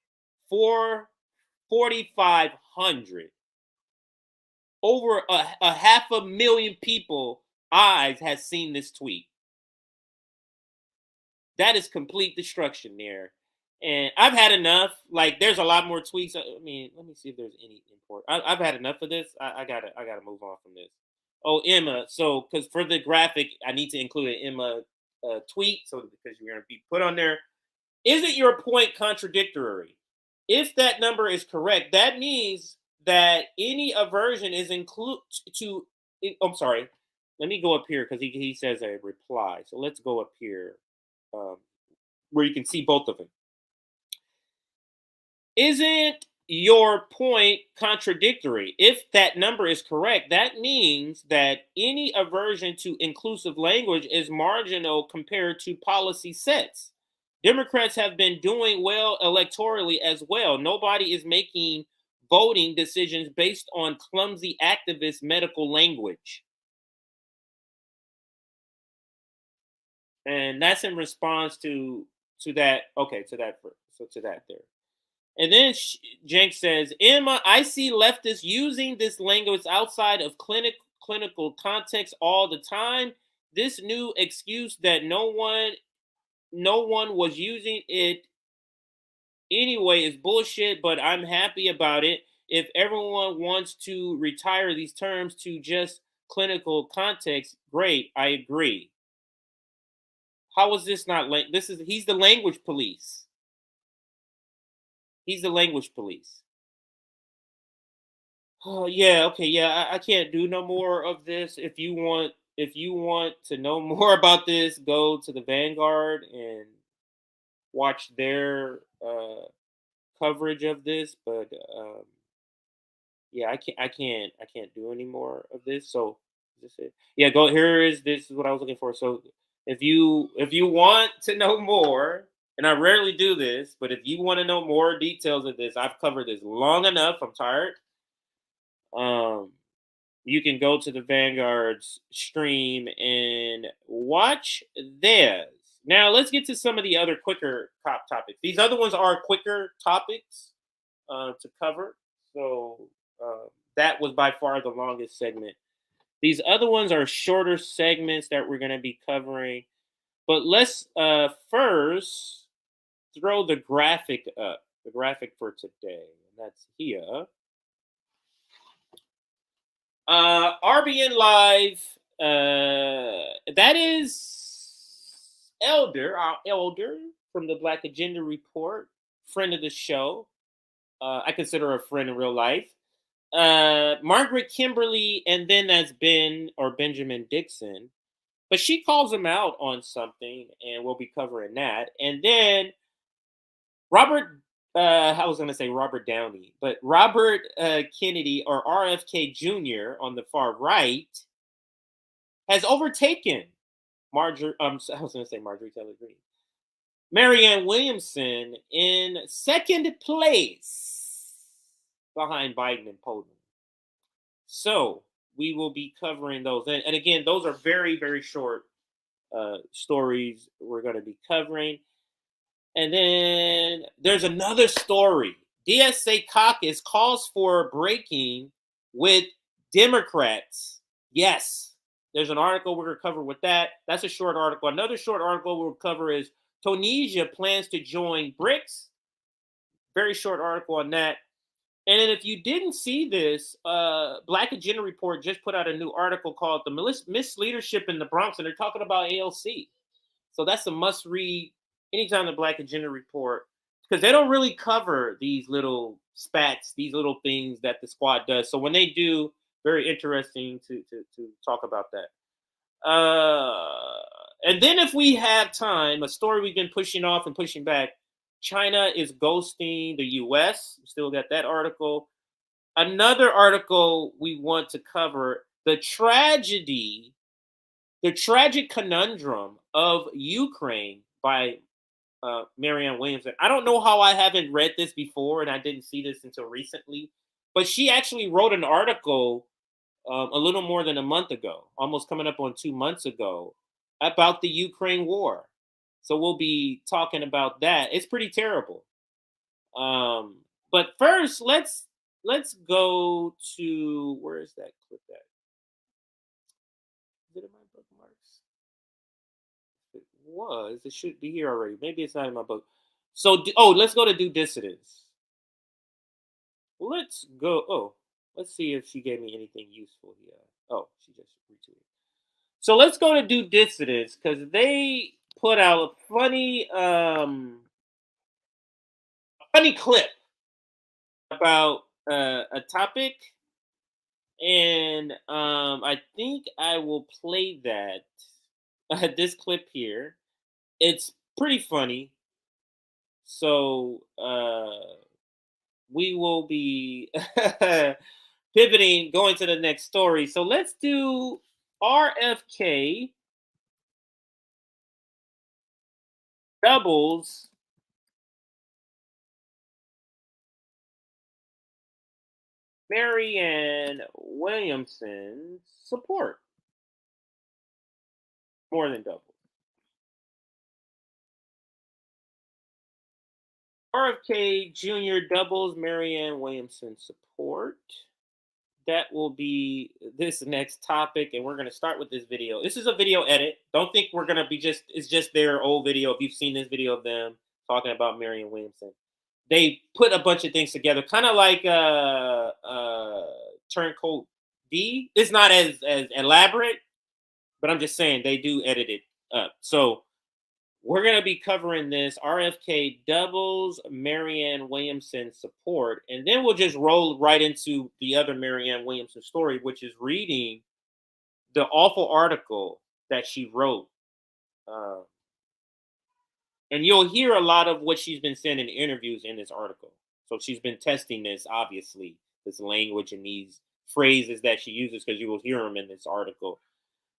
4,500. Over a 500,000 people eyes has seen this tweet. That is complete destruction there. And I've had enough. Like, there's a lot more tweets. I mean, let me see if there's any import. I've had enough of this. I gotta move on from this. Oh, Emma. So, because for the graphic, I need to include an Emma tweet. So, because you're gonna be put on there. Isn't your point contradictory? If that number is correct, that means that any aversion is I'm sorry. Let me go up here because he says a reply. So let's go up here where you can see both of them. Isn't your point contradictory? If that number is correct, that means that any aversion to inclusive language is marginal compared to policy sets. Democrats have been doing well electorally as well. Nobody is making voting decisions based on clumsy activist medical language. And that's in response to that. Okay, to that there. And then Jenks says, Emma, I see leftists using this language outside of clinical context all the time. This new excuse that no one was using it anyway is bullshit, but I'm happy about it. If everyone wants to retire these terms to just clinical context, great, I agree. How is this not he's the language police. He's the language police. Oh yeah, okay, yeah. I can't do no more of this. If you want to know more about this, go to the Vanguard and watch their coverage of this. But yeah, I can't do any more of this. So is this it? Yeah, go here. This is what I was looking for. So if you want to know more. And I rarely do this, but if you want to know more details of this, I've covered this long enough. I'm tired. You can go to the Vanguard's stream and watch theirs. Now, let's get to some of the other quicker topics. These other ones are quicker topics to cover. So that was by far the longest segment. These other ones are shorter segments that we're going to be covering. But let's first throw the graphic up, the graphic for today. And that's here. RBN Live, that is our elder from the Black Agenda Report, friend of the show. I consider her a friend in real life. Margaret Kimberley, and then that's Benjamin Dixon. But she calls him out on something, and we'll be covering that. And then Robert Downey, but Robert Kennedy, or RFK Jr. on the far right, has overtaken Marjorie Taylor Greene, Marianne Williamson in second place behind Biden and Poland. So we will be covering those. And again, those are very, very short stories we're going to be covering. And then there's another story. DSA caucus calls for breaking with Democrats. Yes, there's an article we're going to cover with that. That's a short article. Another short article we'll cover is Tunisia plans to join BRICS. Very short article on that. And then if you didn't see this, Black Agenda Report just put out a new article called The Misleadership in the Bronx, and they're talking about ALC. So that's a must read anytime the Black Agenda Report, because they don't really cover these little spats, these little things that the squad does. So when they do, very interesting to talk about that. And then if we have time, a story we've been pushing off and pushing back, China is ghosting the US. Still got that article. Another article we want to cover, the tragic conundrum of Ukraine by Marianne Williamson. I don't know how I haven't read this before and I didn't see this until recently, but she actually wrote an article a little more than a month ago, almost coming up on 2 months ago, about the Ukraine war. So we'll be talking about that. It's pretty terrible. But first, let's go to, where is that clip at? Is it in my bookmarks? It should be here already. Maybe it's not in my book. So, let's go to Do Dissidents. Let's see if she gave me anything useful here. Oh, she just retweeted. So let's go to Do Dissidents because they put out a funny clip about a topic, and I think I will play that. This clip here. It's pretty funny. So we will be pivoting, going to the next story. So let's do RFK doubles Marianne Williamson's support. More than double. RFK Jr. doubles Marianne Williamson's support. That will be this next topic, and we're going to start with this video. This is a video edit. Don't think we're going to be it's just their old video. If you've seen this video of them talking about Marianne Williamson, they put a bunch of things together, kind of like Turncoat D. It's not as elaborate, but I'm just saying they do edit it up. So we're going to be covering this. RFK doubles Marianne Williamson support. And then we'll just roll right into the other Marianne Williamson story, which is reading the awful article that she wrote. And you'll hear a lot of what she's been saying in interviews in this article. So she's been testing this, obviously, this language and these phrases that she uses, because you will hear them in this article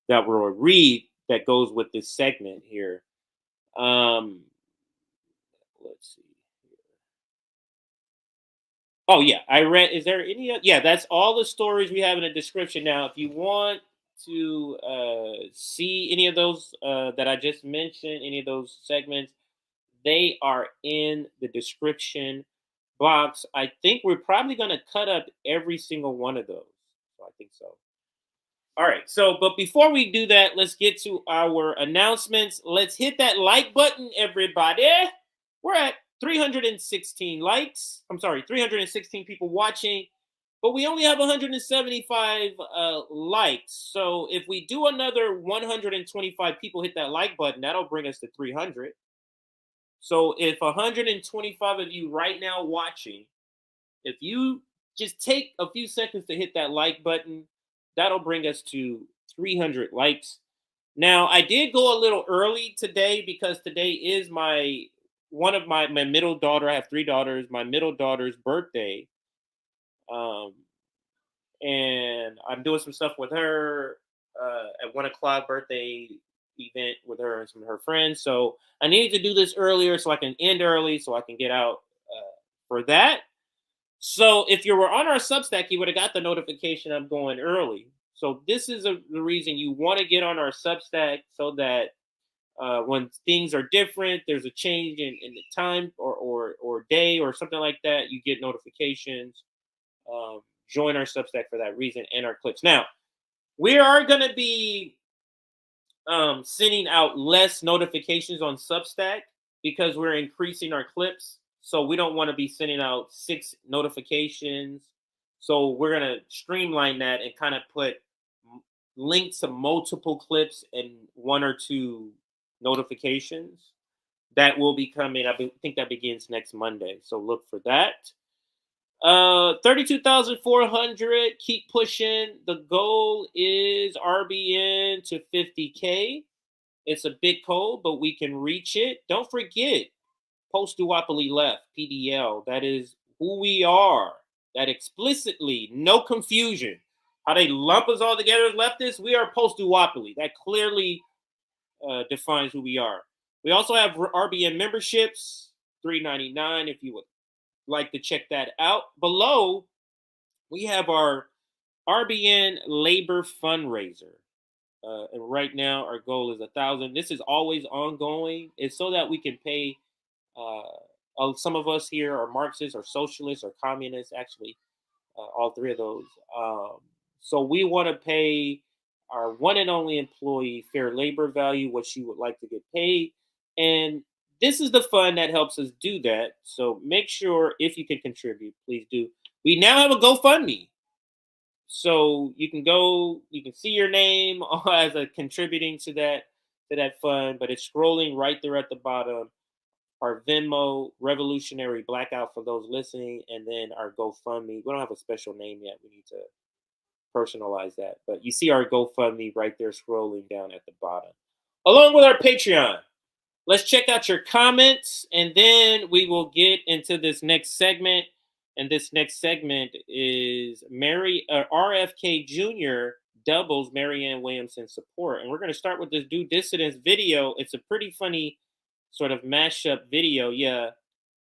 that we'll read that goes with this segment here. Let's see here. Oh yeah, I read. Is there any? Yeah, that's all the stories we have in the description. Now, if you want to see any of those that I just mentioned, any of those segments, they are in the description box. I think we're probably going to cut up every single one of those. So I think so. All right, but before we do that, let's get to our announcements. Let's hit that like button, everybody. We're at 316 likes. I'm sorry, 316 people watching, but we only have 175 likes. So if we do another 125 people hit that like button, that'll bring us to 300. So if 125 of you right now watching, if you just take a few seconds to hit that like button, that'll bring us to 300 likes. Now, I did go a little early today because today is my middle daughter. I have 3 daughters. My middle daughter's birthday. And I'm doing some stuff with her at 1 o'clock birthday event with her and some of her friends. So I needed to do this earlier so I can end early so I can get out for that. So if you were on our Substack, you would have got the notification I'm going early. So this is the reason you want to get on our Substack, so that when things are different, there's a change in the time or day or something like that, you get notifications. Join our Substack for that reason and our clips. Now, we are going to be sending out less notifications on Substack because we're increasing our clips. So we don't want to be sending out 6 notifications. So we're going to streamline that and kind of put links to multiple clips and 1 or 2 notifications. That will be coming. I think that begins next Monday. So look for that. 32,400. Keep pushing. The goal is RBN to 50K. It's a big goal, but we can reach it. Don't forget, Post-duopoly left, PDL. That is who we are. That explicitly, no confusion. How they lump us all together as leftists, we are post-duopoly. That clearly defines who we are. We also have RBN memberships, $3.99 if you would like to check that out. Below, we have our RBN labor fundraiser. And right now our goal is 1,000. This is always ongoing. It's so that we can pay some of us here are Marxists or socialists or communists, actually, all three of those. So we want to pay our one and only employee fair labor value, what she would like to get paid. And this is the fund that helps us do that. So make sure if you can contribute, please do. We now have a GoFundMe. So you can go, you can see your name as a contributing to that fund, but it's scrolling right there at the bottom. Our Venmo, Revolutionary Blackout for those listening, and then our GoFundMe. We don't have a special name yet. We need to personalize that. But you see our GoFundMe right there scrolling down at the bottom. Along with our Patreon. Let's check out your comments, and then we will get into this next segment. And this next segment is RFK Jr. doubles Marianne Williamson support. And we're going to start with this Due Dissidence video. It's a pretty funny sort of mashup video. Yeah,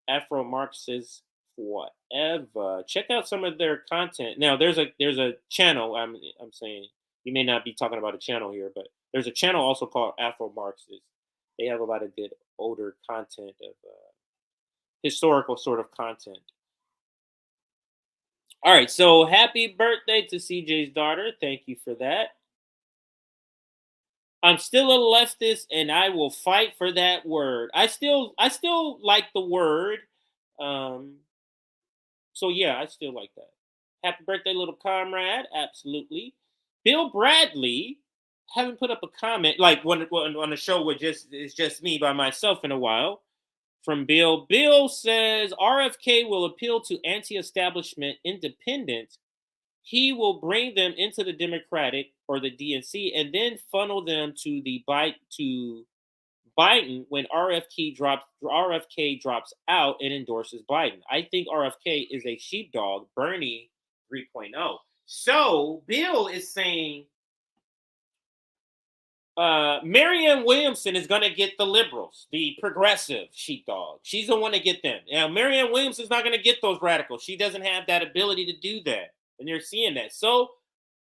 Afro-Marxists forever. Check out some of their content. Now, there's a channel. I'm saying you may not be talking about a channel here, but there's a channel also called Afro-Marxists. They have a lot of good older content of historical sort of content. All right, so happy birthday to CJ's daughter. Thank you for that. I'm still a leftist, and I will fight for that word. I still like the word. So yeah, I still like that. Happy birthday, little comrade. Absolutely. Bill Bradley haven't put up a comment like when on the show with it's just me by myself in a while. From Bill. Bill says RFK will appeal to anti-establishment independents. He will bring them into the Democratic or the DNC and then funnel them to Biden when RFK drops out and endorses Biden. I think RFK is a sheepdog, Bernie 3.0. So Bill is saying Marianne Williamson is going to get the liberals, the progressive sheepdog. She's the one to get them. Now, Marianne Williamson's not going to get those radicals. She doesn't have that ability to do that. And they're seeing that. So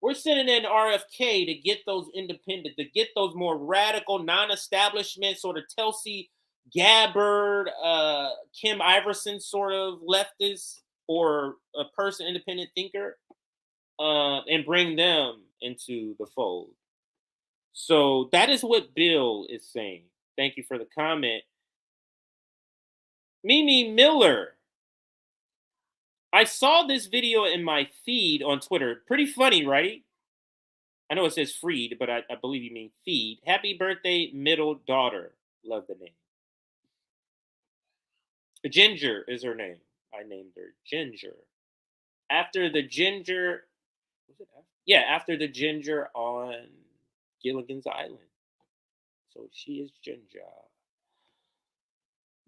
we're sending in RFK to get those independent, to get those more radical, non-establishment, sort of Tulsi Gabbard, Kim Iverson sort of leftist or a person, independent thinker, and bring them into the fold. So that is what Bill is saying. Thank you for the comment. Mimi Miller. I saw this video in my feed on Twitter. Pretty funny, right? I know it says freed, but I believe you mean feed. Happy birthday, middle daughter. Love the name. Ginger is her name. I named her Ginger. After the ginger, after the ginger on Gilligan's Island. So she is Ginger.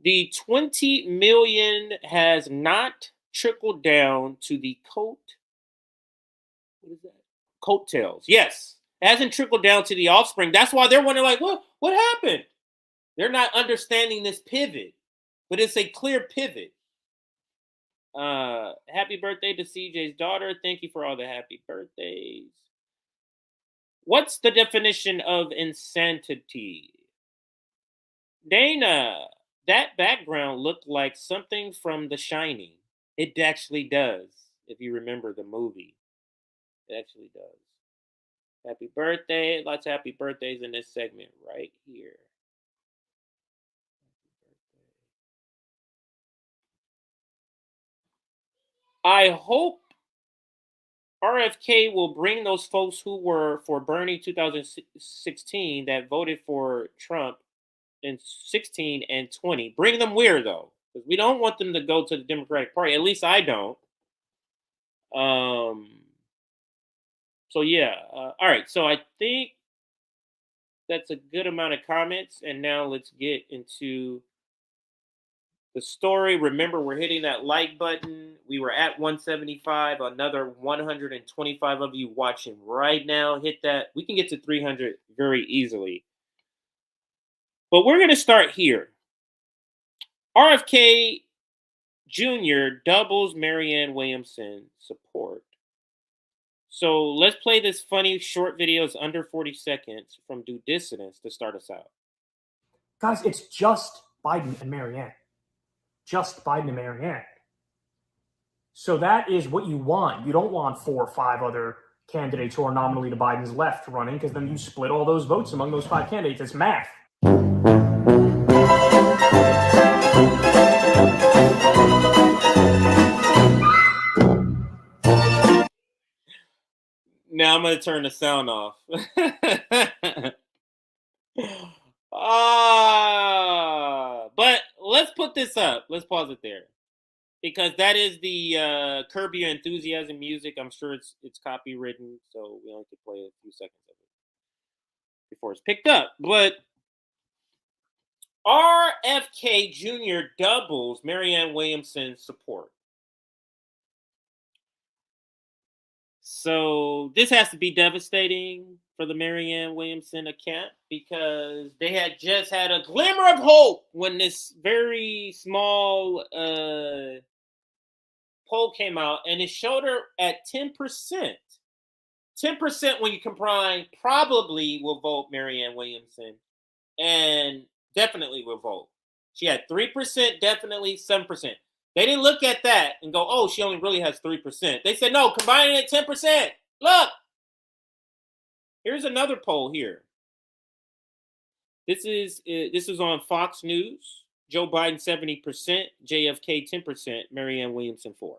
The 20 million has not trickled down to the coattails. Yes, it hasn't trickled down to the offspring. That's why they're wondering, like, what happened? They're not understanding this pivot, but it's a clear pivot. Happy birthday to CJ's daughter. Thank you for all the happy birthdays. What's the definition of insanity? Dana, that background looked like something from The Shining. It actually does, if you remember the movie. It actually does. Happy birthday. Lots of happy birthdays in this segment right here. I hope RFK will bring those folks who were for Bernie 2016 that voted for Trump in 16 and 20. Bring them where, though? Because we don't want them to go to the Democratic Party. At least I don't. So, yeah. All right. So I think that's a good amount of comments. And now let's get into the story. Remember, we're hitting that like button. We were at 175. Another 125 of you watching right now. Hit that. We can get to 300 very easily. But we're going to start here. RFK Jr. doubles Marianne Williamson support. So let's play this funny short video. It's under 40 seconds from Due Dissidence to start us out. Guys, it's just Biden and Marianne. Just Biden and Marianne. So that is what you want. You don't want 4 or 5 other candidates who are nominally to Biden's left running, because then you split all those votes among those 5 candidates. It's math. Now I'm going to turn the sound off. But let's put this up. Let's pause it there. Because that is the Curb Your Enthusiasm music. I'm sure it's copywritten, so we only can play a few seconds of it before it's picked up. But RFK Jr. doubles Marianne Williamson's support. So this has to be devastating for the Marianne Williamson account, because they had just had a glimmer of hope when this very small poll came out, and it showed her at 10%. 10% when you combine probably will vote Marianne Williamson, and definitely will vote. She had 3%, definitely 7%. They didn't look at that and go, oh, she only really has 3%. They said, no, combine it at 10%. Look. Here's another poll here. This is on Fox News. Joe Biden 70%, JFK 10%, Marianne Williamson 4%.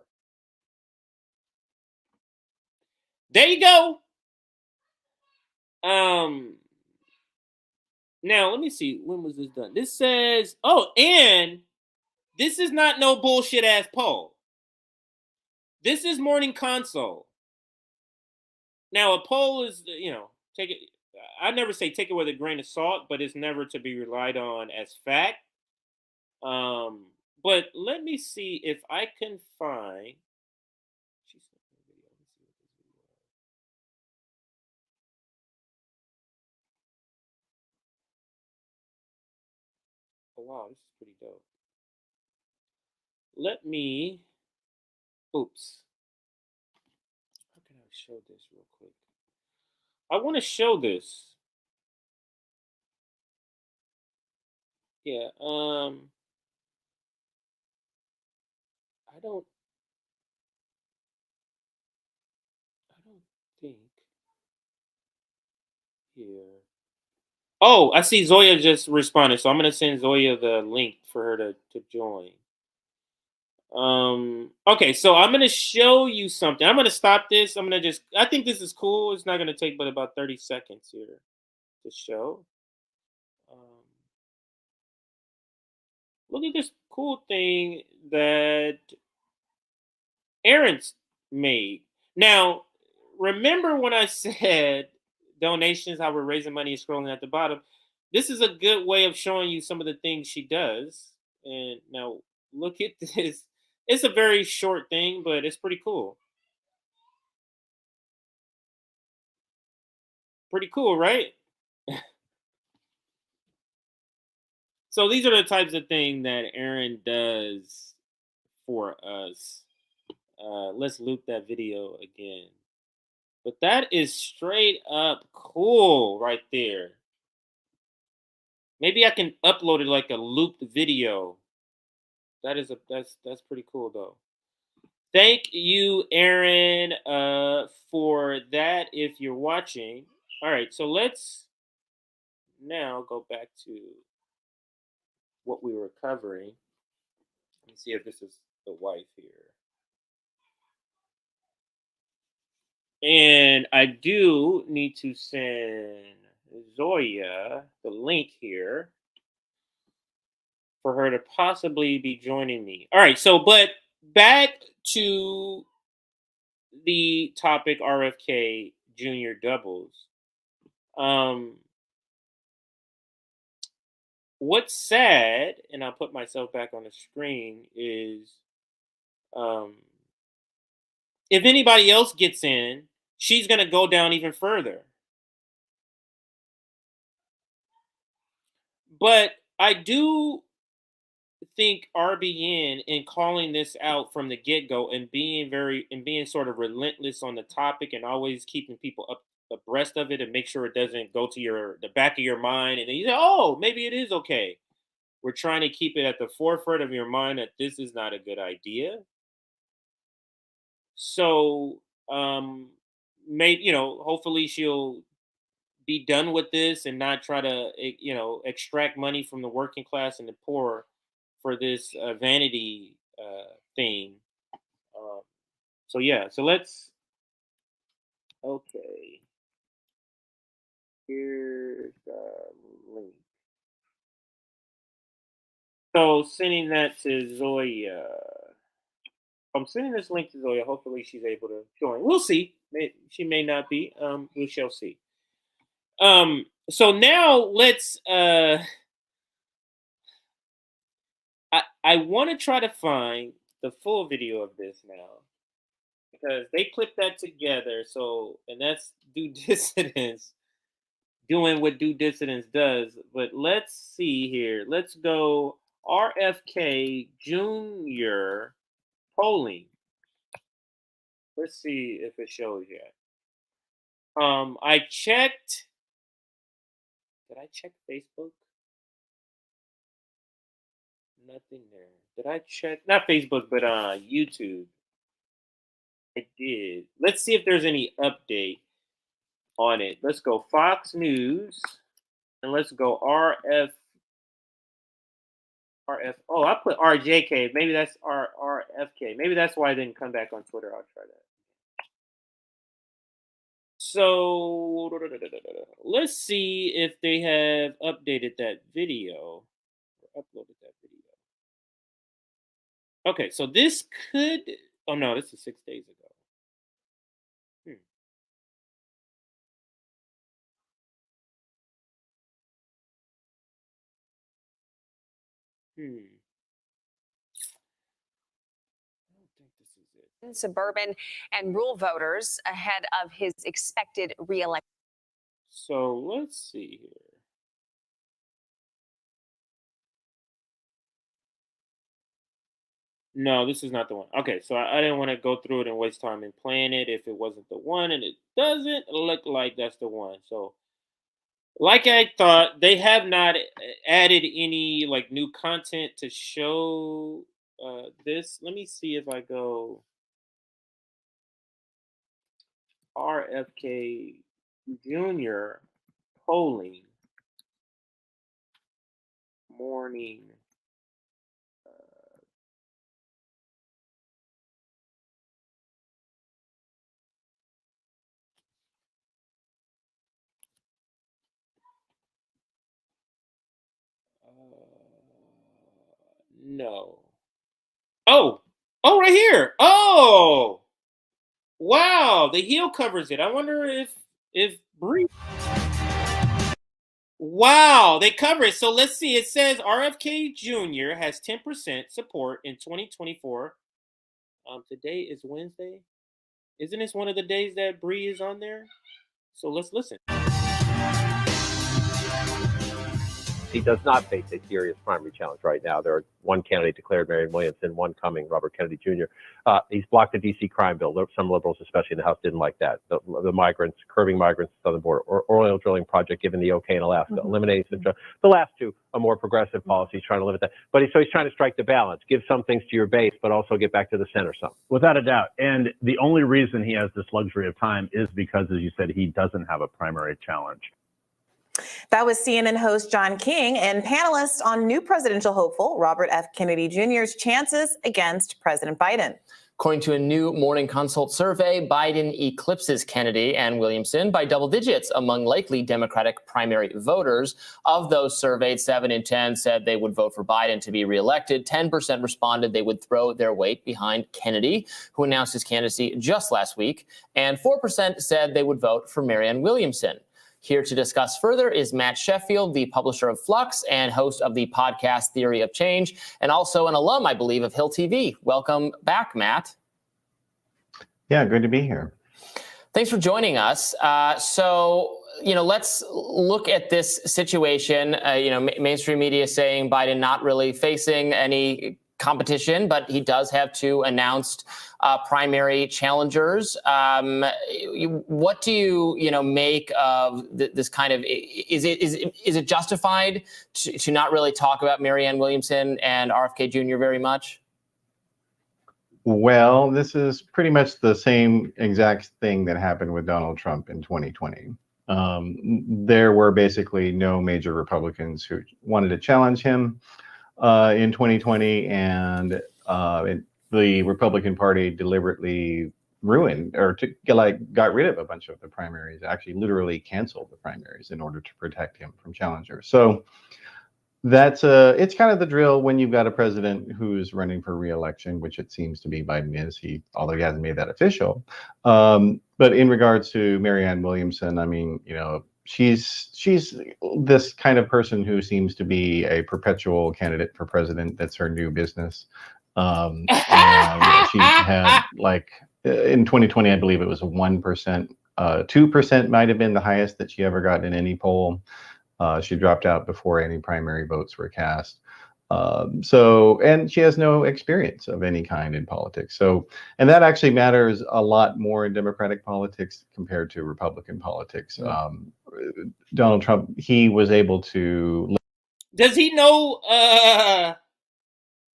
There you go. Now let me see. When was this done? This says, oh, and this is not no bullshit ass poll. This is Morning Console. Now a poll is, take it. I never say take it with a grain of salt, but it's never to be relied on as fact. But let me see if I can find. Oh wow, this is pretty dope. Let me. Oops. How can I show this real quick? I want to show this. Yeah. I don't think here. Oh, I see Zoya just responded, so I'm gonna send Zoya the link for her to join. Okay, so I'm gonna show you something. I'm gonna stop this. I think this is cool. It's not gonna take but about 30 seconds here to show. Look at this cool thing that Aaron's made. Now, remember when I said donations, how we're raising money and scrolling at the bottom? This is a good way of showing you some of the things she does. And now look at this. It's a very short thing, but it's pretty cool. Pretty cool, right? So these are the types of things that Aaron does for us. Let's loop that video again. But that is straight up cool right there. Maybe I can upload it like a looped video. That's pretty cool though. Thank you, Aaron, for that. If you're watching, all right. So let's now go back to what we were covering. Let me see if this is the wife here. And I do need to send Zoya the link here for her to possibly be joining me. All right, so but back to the topic RFK Jr. doubles. what's sad, and I'll put myself back on the screen, is if anybody else gets in, she's going to go down even further. But I do think RBN, in calling this out from the get-go and being sort of relentless on the topic and always keeping people abreast of it and make sure it doesn't go to the back of your mind and then you say, oh, maybe it is okay. We're trying to keep it at the forefront of your mind that this is not a good idea. So hopefully she'll be done with this and not try to extract money from the working class and the poor for this vanity thing. So let's, okay, here's the link. So sending that to Zoya. I'm sending this link to Zoya. Hopefully she's able to join. We'll see. She may not be. We shall see. So now let's I want to try to find the full video of this now, because they clipped that together. So, and that's due dissidence doing what due dissidence does. But let's see here. Let's go RFK Jr. polling. Let's see if it shows yet. I checked. Did I check Facebook? Nothing there. Did I check? Not Facebook, but YouTube. I did. Let's see if there's any update on it. Let's go Fox News, and let's go RF. Oh, I put RJK. Maybe that's RFK. Maybe that's why I didn't come back on Twitter. I'll try that. So let's see if they have updated that video or uploaded that video. Okay, so this could. Oh no, this is 6 days ago. I don't think this is it. Suburban and rural voters ahead of his expected re-election. So let's see here. No, this is not the one. Okay, so I didn't want to go through it and waste time in playing it if it wasn't the one, and it doesn't look like that's the one. So, like I thought, they have not added any like new content to show this. Let me see if I go RFK Jr. polling morning. No. Oh, right here. Oh, wow. The heel covers it. I wonder if brief. Wow, they cover it. So let's see. It says RFK Jr. has 10% support in 2024. Today is Wednesday. Isn't this one of the days that Bree is on there? So let's listen. He does not face a serious primary challenge right now. There are one candidate declared, Marianne Williamson, one coming, Robert Kennedy Jr. He's blocked the D.C. crime bill. Some liberals, especially in the House, didn't like that. The migrants, curbing migrants at the southern border, or oil drilling project given the okay in Alaska, eliminating the last two are more progressive policies, trying to limit that. But he's trying to strike the balance, give some things to your base, but also get back to the center some. Without a doubt. And the only reason he has this luxury of time is because, as you said, he doesn't have a primary challenge. That was CNN host John King and panelist on new presidential hopeful Robert F. Kennedy Jr.'s chances against President Biden. According to a new Morning Consult survey, Biden eclipses Kennedy and Williamson by double digits among likely Democratic primary voters. Of those surveyed, 7 in 10 said they would vote for Biden to be reelected. 10% responded they would throw their weight behind Kennedy, who announced his candidacy just last week. And 4% said they would vote for Marianne Williamson. Here to discuss further is Matt Sheffield, the publisher of Flux and host of the podcast Theory of Change, and also an alum, I believe, of Hill TV. Welcome back, Matt. Yeah, good to be here. Thanks for joining us. So, let's look at this situation. Mainstream media saying Biden not really facing any competition, but he does have two announced primary challengers. What do you make of this kind of? Is it justified to not really talk about Marianne Williamson and RFK Jr. very much? Well, this is pretty much the same exact thing that happened with Donald Trump in 2020. There were basically no major Republicans who wanted to challenge him in 2020, and the Republican Party deliberately ruined or got rid of a bunch of the primaries, actually literally canceled the primaries in order to protect him from challengers. So that's it's kind of the drill when you've got a president who's running for re-election, which it seems to be Biden is, although he hasn't made that official. But in regards to Marianne Williamson, I mean, she's this kind of person who seems to be a perpetual candidate for president. That's her new business. And she had in 2020, I believe it was 1%, 2% might have been the highest that she ever got in any poll. She dropped out before any primary votes were cast. And she has no experience of any kind in politics. And that actually matters a lot more in Democratic politics compared to Republican politics. Donald Trump, he was able to. Does he know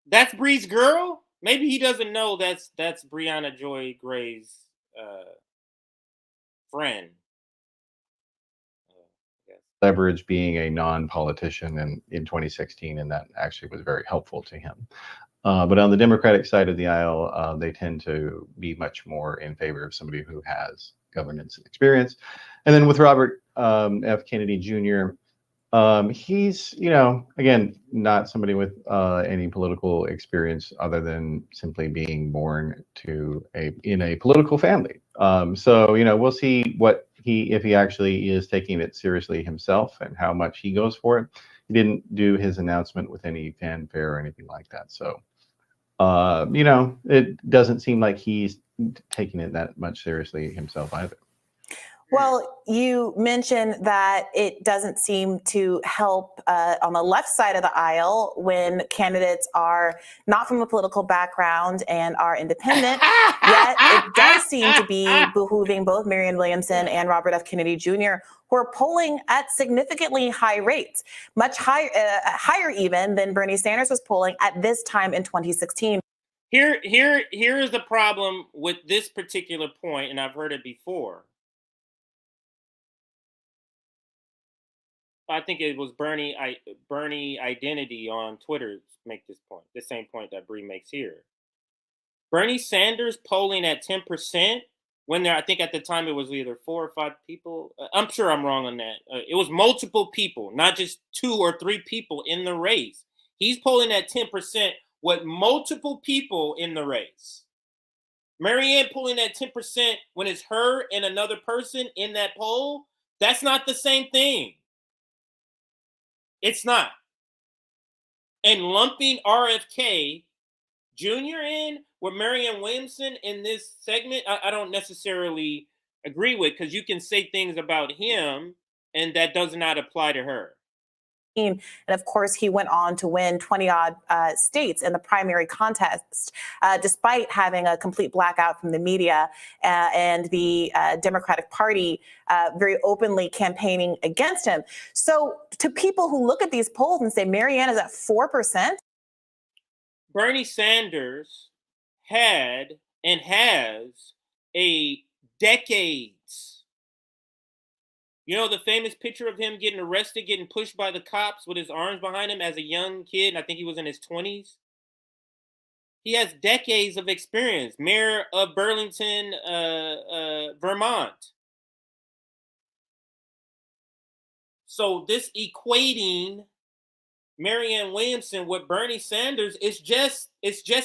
that's Bree's girl? Maybe he doesn't know that's Brianna Joy Gray's friend. Leverage being a non-politician in 2016, and that actually was very helpful to him. But on the Democratic side of the aisle, they tend to be much more in favor of somebody who has governance experience. And then with Robert F. Kennedy Jr., he's, again, not somebody with any political experience other than simply being born in a political family. So, we'll see if he actually is taking it seriously himself and how much he goes for it. He didn't do his announcement with any fanfare or anything like that. So, it doesn't seem like he's taking it that much seriously himself either. Well, you mentioned that it doesn't seem to help on the left side of the aisle when candidates are not from a political background and are independent. Yet it does seem to be behooving both Marianne Williamson and Robert F. Kennedy Jr., who are polling at significantly high rates, much higher even than Bernie Sanders was polling at this time in 2016. Here is the problem with this particular point, and I've heard it before. I think it was Bernie Identity on Twitter make this point, the same point that Bree makes here. Bernie Sanders polling at 10% when I think at the time it was either 4 or 5 people. I'm sure I'm wrong on that. It was multiple people, not just 2 or 3 people in the race. He's polling at 10% with multiple people in the race. Marianne polling at 10% when it's her and another person in that poll. That's not the same thing. It's not. And lumping RFK Jr. in with Marianne Williamson in this segment, I don't necessarily agree with, because you can say things about him and that does not apply to her. And of course, he went on to win 20-odd states in the primary contest, despite having a complete blackout from the media and the Democratic Party very openly campaigning against him. So to people who look at these polls and say Marianne is at 4%. Bernie Sanders had and has a decades. You know the famous picture of him getting arrested, getting pushed by the cops with his arms behind him as a young kid? I think he was in his 20s. He has decades of experience. Mayor of Burlington, Vermont. So this equating Marianne Williamson with Bernie Sanders is just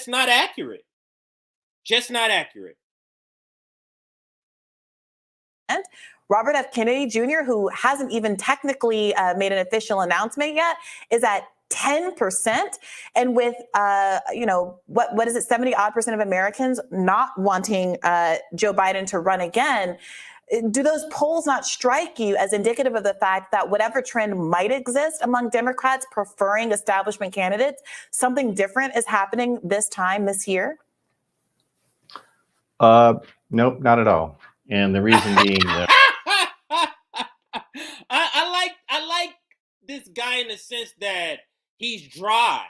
not accurate. Just not accurate. Robert F. Kennedy Jr., who hasn't even technically made an official announcement yet, is at 10%. And with, what is it, 70% of Americans not wanting Joe Biden to run again, do those polls not strike you as indicative of the fact that whatever trend might exist among Democrats preferring establishment candidates, something different is happening this year? Nope, not at all. And the reason being that I like this guy in the sense that he's dry.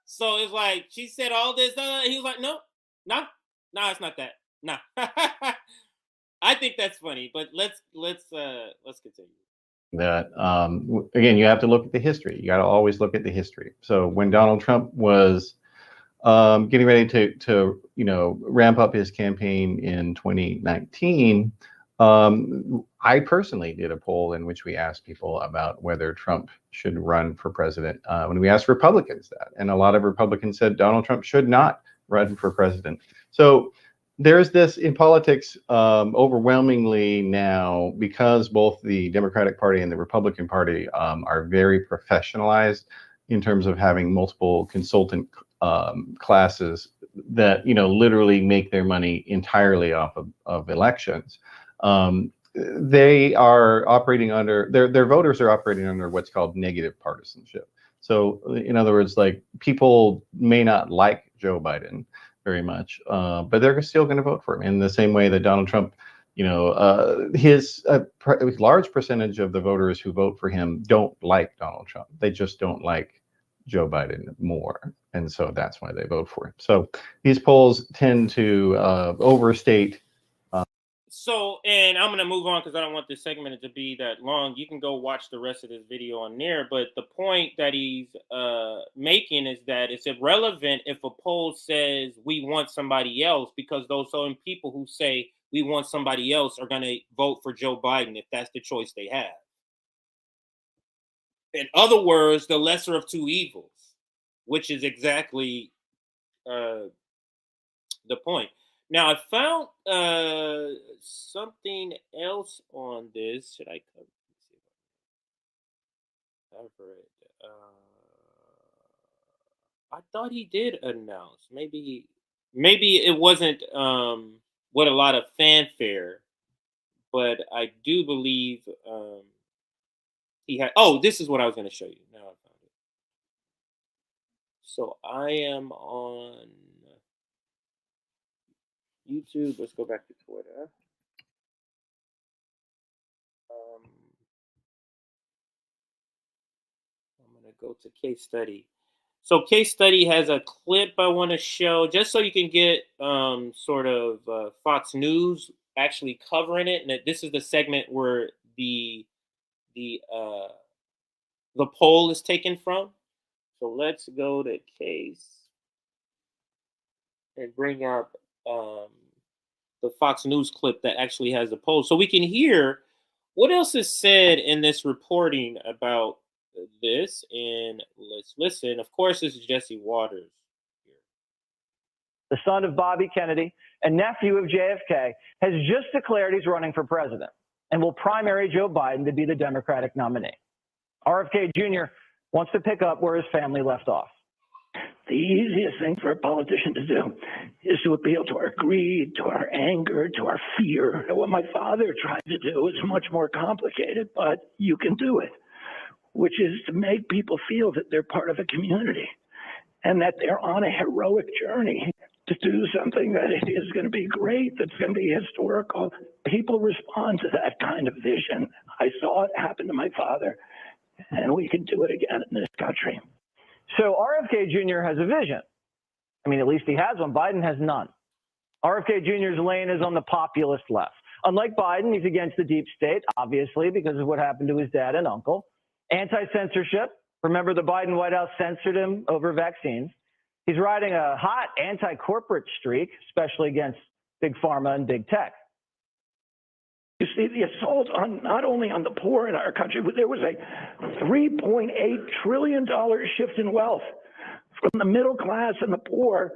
So it's like she said all this, he was like, no, it's not that. No. I think that's funny, but let's continue. that again, you have to look at the history. You got to always look at the history. So when Donald Trump was getting ready to ramp up his campaign in 2019, I personally did a poll in which we asked people about whether Trump should run for president. When we asked Republicans that, and a lot of Republicans said Donald Trump should not run for president. So there's this in politics overwhelmingly now, because both the Democratic Party and the Republican Party are very professionalized in terms of having multiple consultant classes that literally make their money entirely off of elections. They are operating under their voters are operating under what's called negative partisanship. So in other words, like, people may not like Joe Biden very much, but they're still going to vote for him in the same way that Donald Trump, his large percentage of the voters who vote for him don't like Donald Trump. They just don't like Joe Biden more. And so that's why they vote for him. So these polls tend to overstate. So, and I'm going to move on because I don't want this segment to be that long. You can go watch the rest of this video on there. But the point that he's making is that it's irrelevant if a poll says we want somebody else, because those same people who say we want somebody else are going to vote for Joe Biden if that's the choice they have. In other words, the lesser of two evils, which is exactly the point. Now, I found something else on this. Should I cover it? I thought he did announce. Maybe it wasn't with a lot of fanfare, but I do believe he had. Oh, this is what I was going to show you. Now I found it. So I am on YouTube. Let's go back to Twitter. I'm going to go to case study. So case study has a clip I want to show just so you can get sort of Fox News actually covering it. And this is the segment where the poll is taken from. So let's go to case and bring up the Fox News clip that actually has the poll, so we can hear what else is said in this reporting about this. And let's listen. Of course, this is Jesse Waters. The son of Bobby Kennedy and nephew of JFK, has just declared he's running for president and will primary Joe Biden to be the Democratic nominee. RFK Jr. wants to pick up where his family left off. The easiest thing for a politician to do is to appeal to our greed, to our anger, to our fear. And what my father tried to do is much more complicated, but you can do it, which is to make people feel that they're part of a community and that they're on a heroic journey to do something that is going to be great, that's going to be historical. People respond to that kind of vision. I saw it happen to my father, and we can do it again in this country. So RFK Jr. has a vision. I mean, at least he has one. Biden has none. RFK Jr.'s lane is on the populist left. Unlike Biden, he's against the deep state, obviously, because of what happened to his dad and uncle. Anti-censorship. Remember, the Biden White House censored him over vaccines. He's riding a hot anti-corporate streak, especially against big pharma and big tech. You see, the assault on not only on the poor in our country, but there was a $3.8 trillion shift in wealth from the middle class and the poor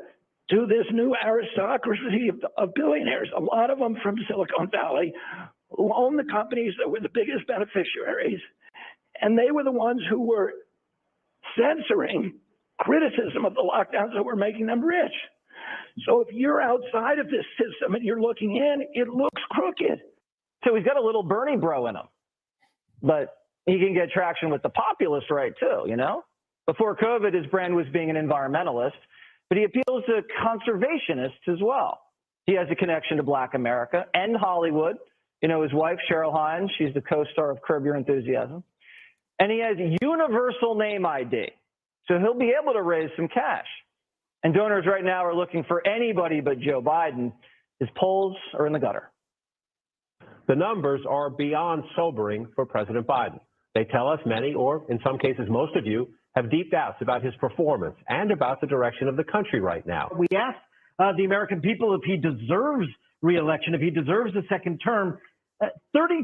to this new aristocracy of billionaires, a lot of them from Silicon Valley, who owned the companies that were the biggest beneficiaries, and they were the ones who were censoring criticism of the lockdowns that were making them rich. So if you're outside of this system and you're looking in, it looks crooked. So he's got a little Bernie bro in him, but he can get traction with the populist right too, you know? Before COVID, his brand was being an environmentalist, but he appeals to conservationists as well. He has a connection to Black America and Hollywood. You know, his wife, Cheryl Hines, she's the co-star of Curb Your Enthusiasm. And he has universal name ID. So he'll be able to raise some cash. And donors right now are looking for anybody but Joe Biden. His polls are in the gutter. The numbers are beyond sobering for President Biden. They tell us many, or in some cases most of you, have deep doubts about his performance and about the direction of the country right now. We asked the American people if he deserves re-election, if he deserves a second term. 32%,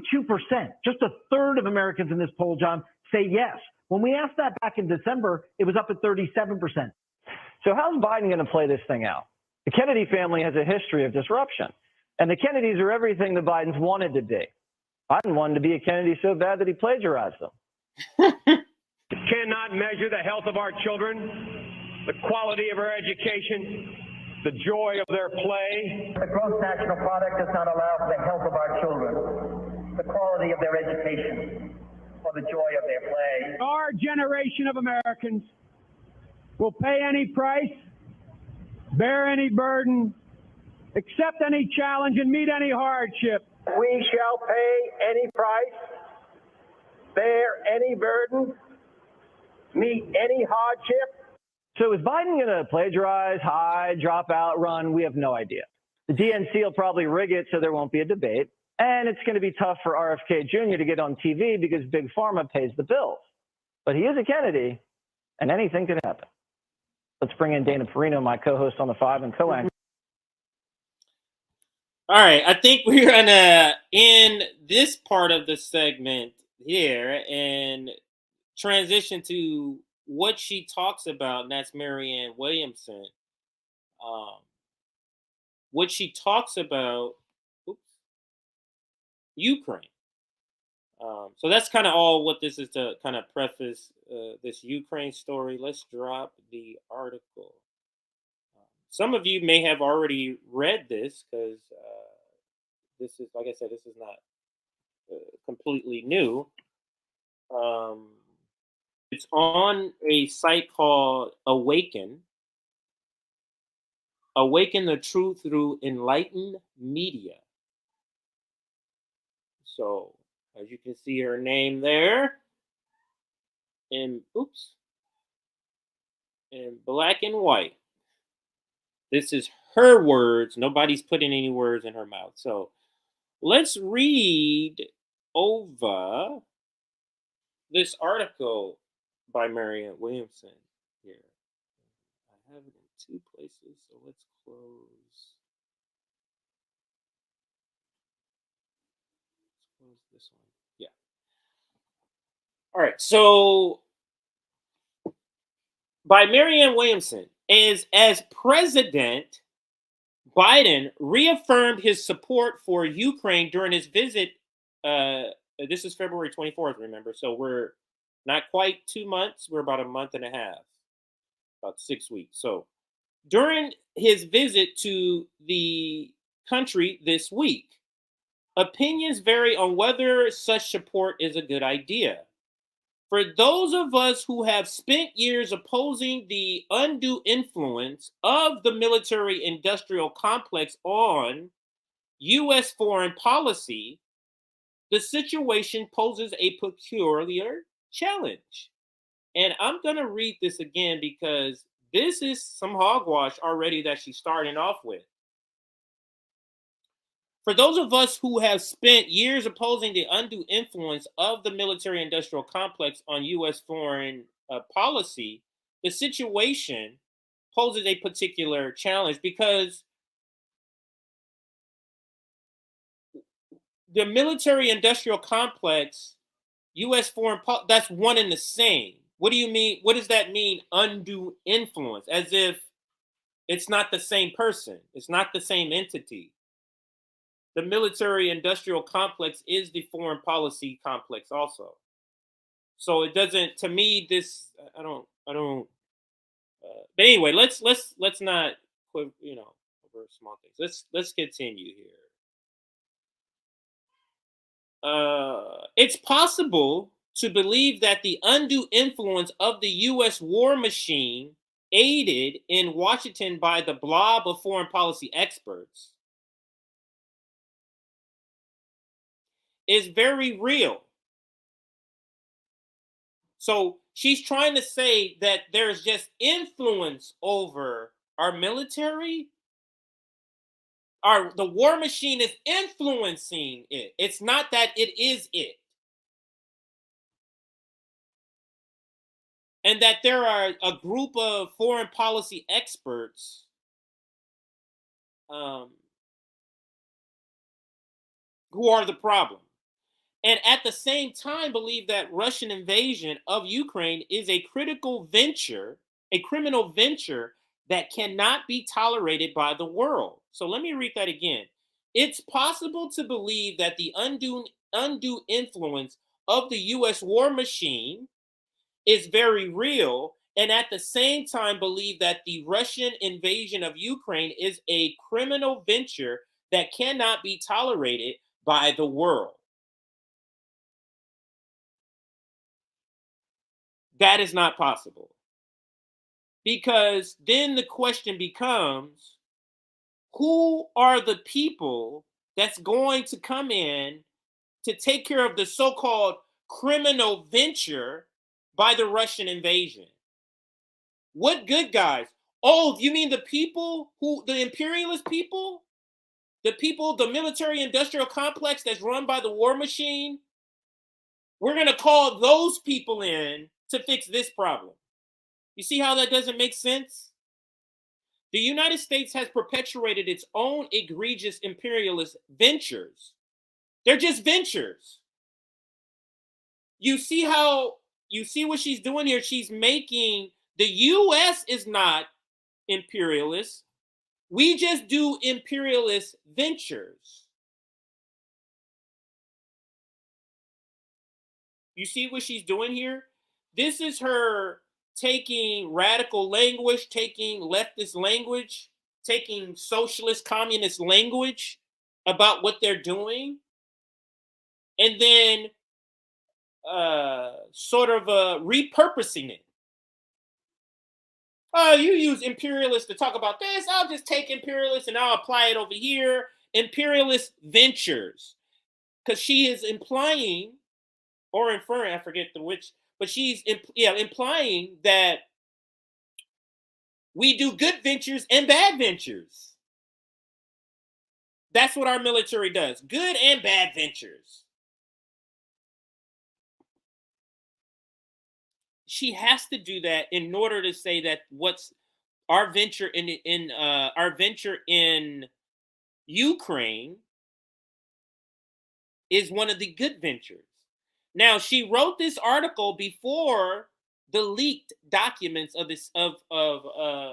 just a third of Americans in this poll, John, say yes. When we asked that back in December, it was up at 37%. So how's Biden going to play this thing out? The Kennedy family has a history of disruption, and the Kennedys are everything the Bidens wanted to be. Biden wanted to be a Kennedy so bad that he plagiarized them. Cannot measure the health of our children, the quality of our education, the joy of their play. The gross national product does not allow for the health of our children, the quality of their education, or the joy of their play. Our generation of Americans will pay any price, bear any burden, accept any challenge, and meet any hardship. We shall pay any price, bear any burden, meet any hardship. So is Biden going to plagiarize, hide, drop out, run? We have no idea. The DNC will probably rig it so there won't be a debate. And it's going to be tough for RFK Jr. to get on TV because Big Pharma pays the bills. But he is a Kennedy, and anything could happen. Let's bring in Dana Perino, my co-host on The Five and co-anchor. All right, I think we're going to end this part of the segment here and transition to what she talks about, and that's Marianne Williamson. What she talks about, Ukraine. So that's kind of all what this is to kind of preface this Ukraine story. Let's drop the article. Some of you may have already read this because this is, like I said, this is not completely new. It's on a site called Awaken. Awaken the Truth Through Enlightened Media. So, as you can see her name there, in black and white. This is her words. Nobody's putting any words in her mouth. So, let's read over this article by Marianne Williamson here. I have it in 2 places, so let's close. Let's close this one. Yeah. All right. So, by Marianne Williamson, as President Biden reaffirmed his support for Ukraine during his visit. This is February 24th, remember? So we're not quite 2 months. We're about a month and a half, about 6 weeks. So during his visit to the country this week, opinions vary on whether such support is a good idea. For those of us who have spent years opposing the undue influence of the military-industrial complex on U.S. foreign policy, the situation poses a peculiar challenge. And I'm going to read this again because this is some hogwash already that she's starting off with. For those of us who have spent years opposing the undue influence of the military-industrial complex on U.S. foreign policy, the situation poses a particular challenge because the military-industrial complex, U.S. foreign policy, that's one and the same. What do you mean? What does that mean, undue influence? As if it's not the same person. It's not the same entity. the military-industrial complex is the foreign policy complex also. So it doesn't, to me, this, I don't. But anyway, let's not, you know, over small things. Let's continue here. It's possible to believe that the undue influence of the U.S. war machine, aided in Washington by the blob of foreign policy experts, is very real. So she's trying to say that there's just influence over our military. The war machine is influencing it. It's not that it is it. And that there are a group of foreign policy experts who are the problem. And at the same time believe that Russian invasion of Ukraine is a critical venture, a criminal venture that cannot be tolerated by the world. So let me read that again. It's possible to believe that the undue influence of the U.S. war machine is very real, and at the same time believe that the Russian invasion of Ukraine is a criminal venture that cannot be tolerated by the world. That is not possible. Because then the question becomes, who are the people that's going to come in to take care of the so-called criminal venture by the Russian invasion? What good guys? Oh, you mean the people the imperialist people? The people, the military-industrial complex that's run by the war machine? We're going to call those people in to fix this problem. You see how that doesn't make sense? The United States has perpetuated its own egregious imperialist ventures. They're just ventures. You see what she's doing here? She's making the US is not imperialist. We just do imperialist ventures. You see what she's doing here? This is her taking radical language, taking leftist language, taking socialist, communist language about what they're doing, and then sort of repurposing it. Oh, you use imperialist to talk about this. I'll just take imperialist and I'll apply it over here. Imperialist ventures. Because she is implying, or inferring, I forget the which, but she's implying that we do good ventures and bad ventures. That's what our military does. Good and bad ventures. She has to do that in order to say that what's our venture in Ukraine is one of the good ventures. Now, she wrote this article before the leaked documents of this of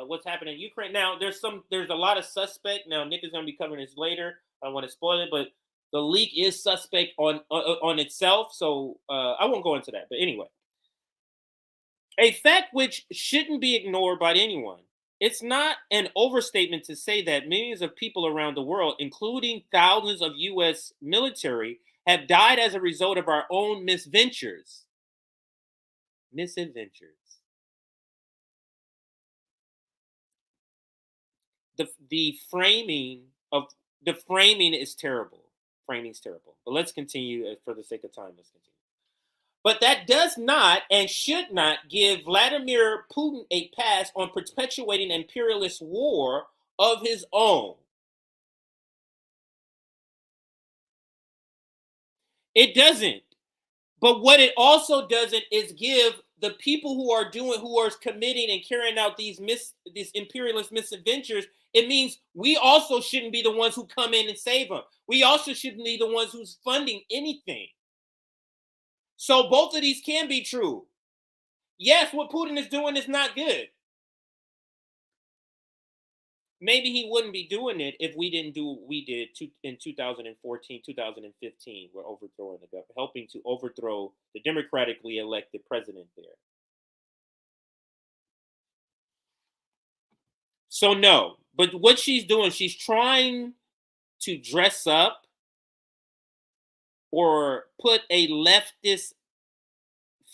what's happening in Ukraine. Now, there's a lot of suspect. Now, Nick is going to be covering this later. I don't want to spoil it, but the leak is suspect on itself. So I won't go into that. But anyway, a fact which shouldn't be ignored by anyone. It's not an overstatement to say that millions of people around the world, including thousands of U.S. military, have died as a result of our own misadventures. The framing is terrible. Framing is terrible. But let's continue for the sake of time. Let's continue. But that does not and should not give Vladimir Putin a pass on perpetuating an imperialist war of his own. It doesn't. But what it also doesn't is give the people who are committing and carrying out these imperialist misadventures, it means we also shouldn't be the ones who come in and save them. We also shouldn't be the ones who's funding anything. So both of these can be true. Yes, what Putin is doing is not good. maybe he wouldn't be doing it if we didn't do what we did in 2014, 2015. We're overthrowing the government, helping to overthrow the democratically elected president there. So no, but what she's doing, she's trying to dress up or put a leftist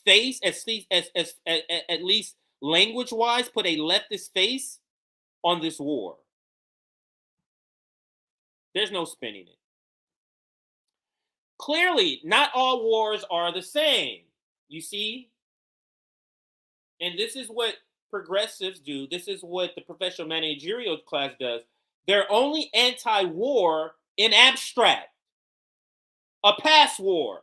face, at least language-wise, put a leftist face on this war. There's no spinning it. Clearly, not all wars are the same. You see? And this is what progressives do. This is what the professional managerial class does. They're only anti-war in abstract. A past war.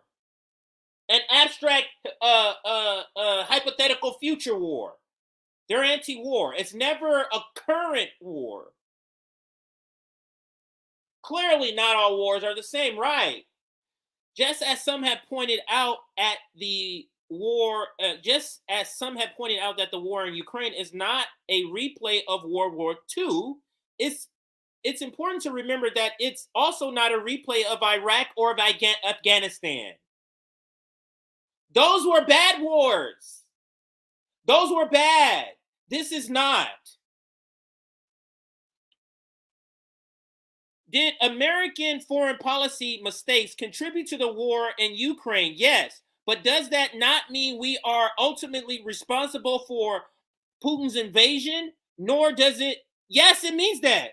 An abstract hypothetical future war. They're anti-war. It's never a current war. Clearly, not all wars are the same, right? Just as some have pointed out at the war, just as some have pointed out that the war in Ukraine is not a replay of World War II, it's important to remember that it's also not a replay of Iraq or of Afghanistan. Those were bad wars. Those were bad. This is not. Did American foreign policy mistakes contribute to the war in Ukraine? Yes. But does that not mean we are ultimately responsible for Putin's invasion? Nor does it, yes, it means that.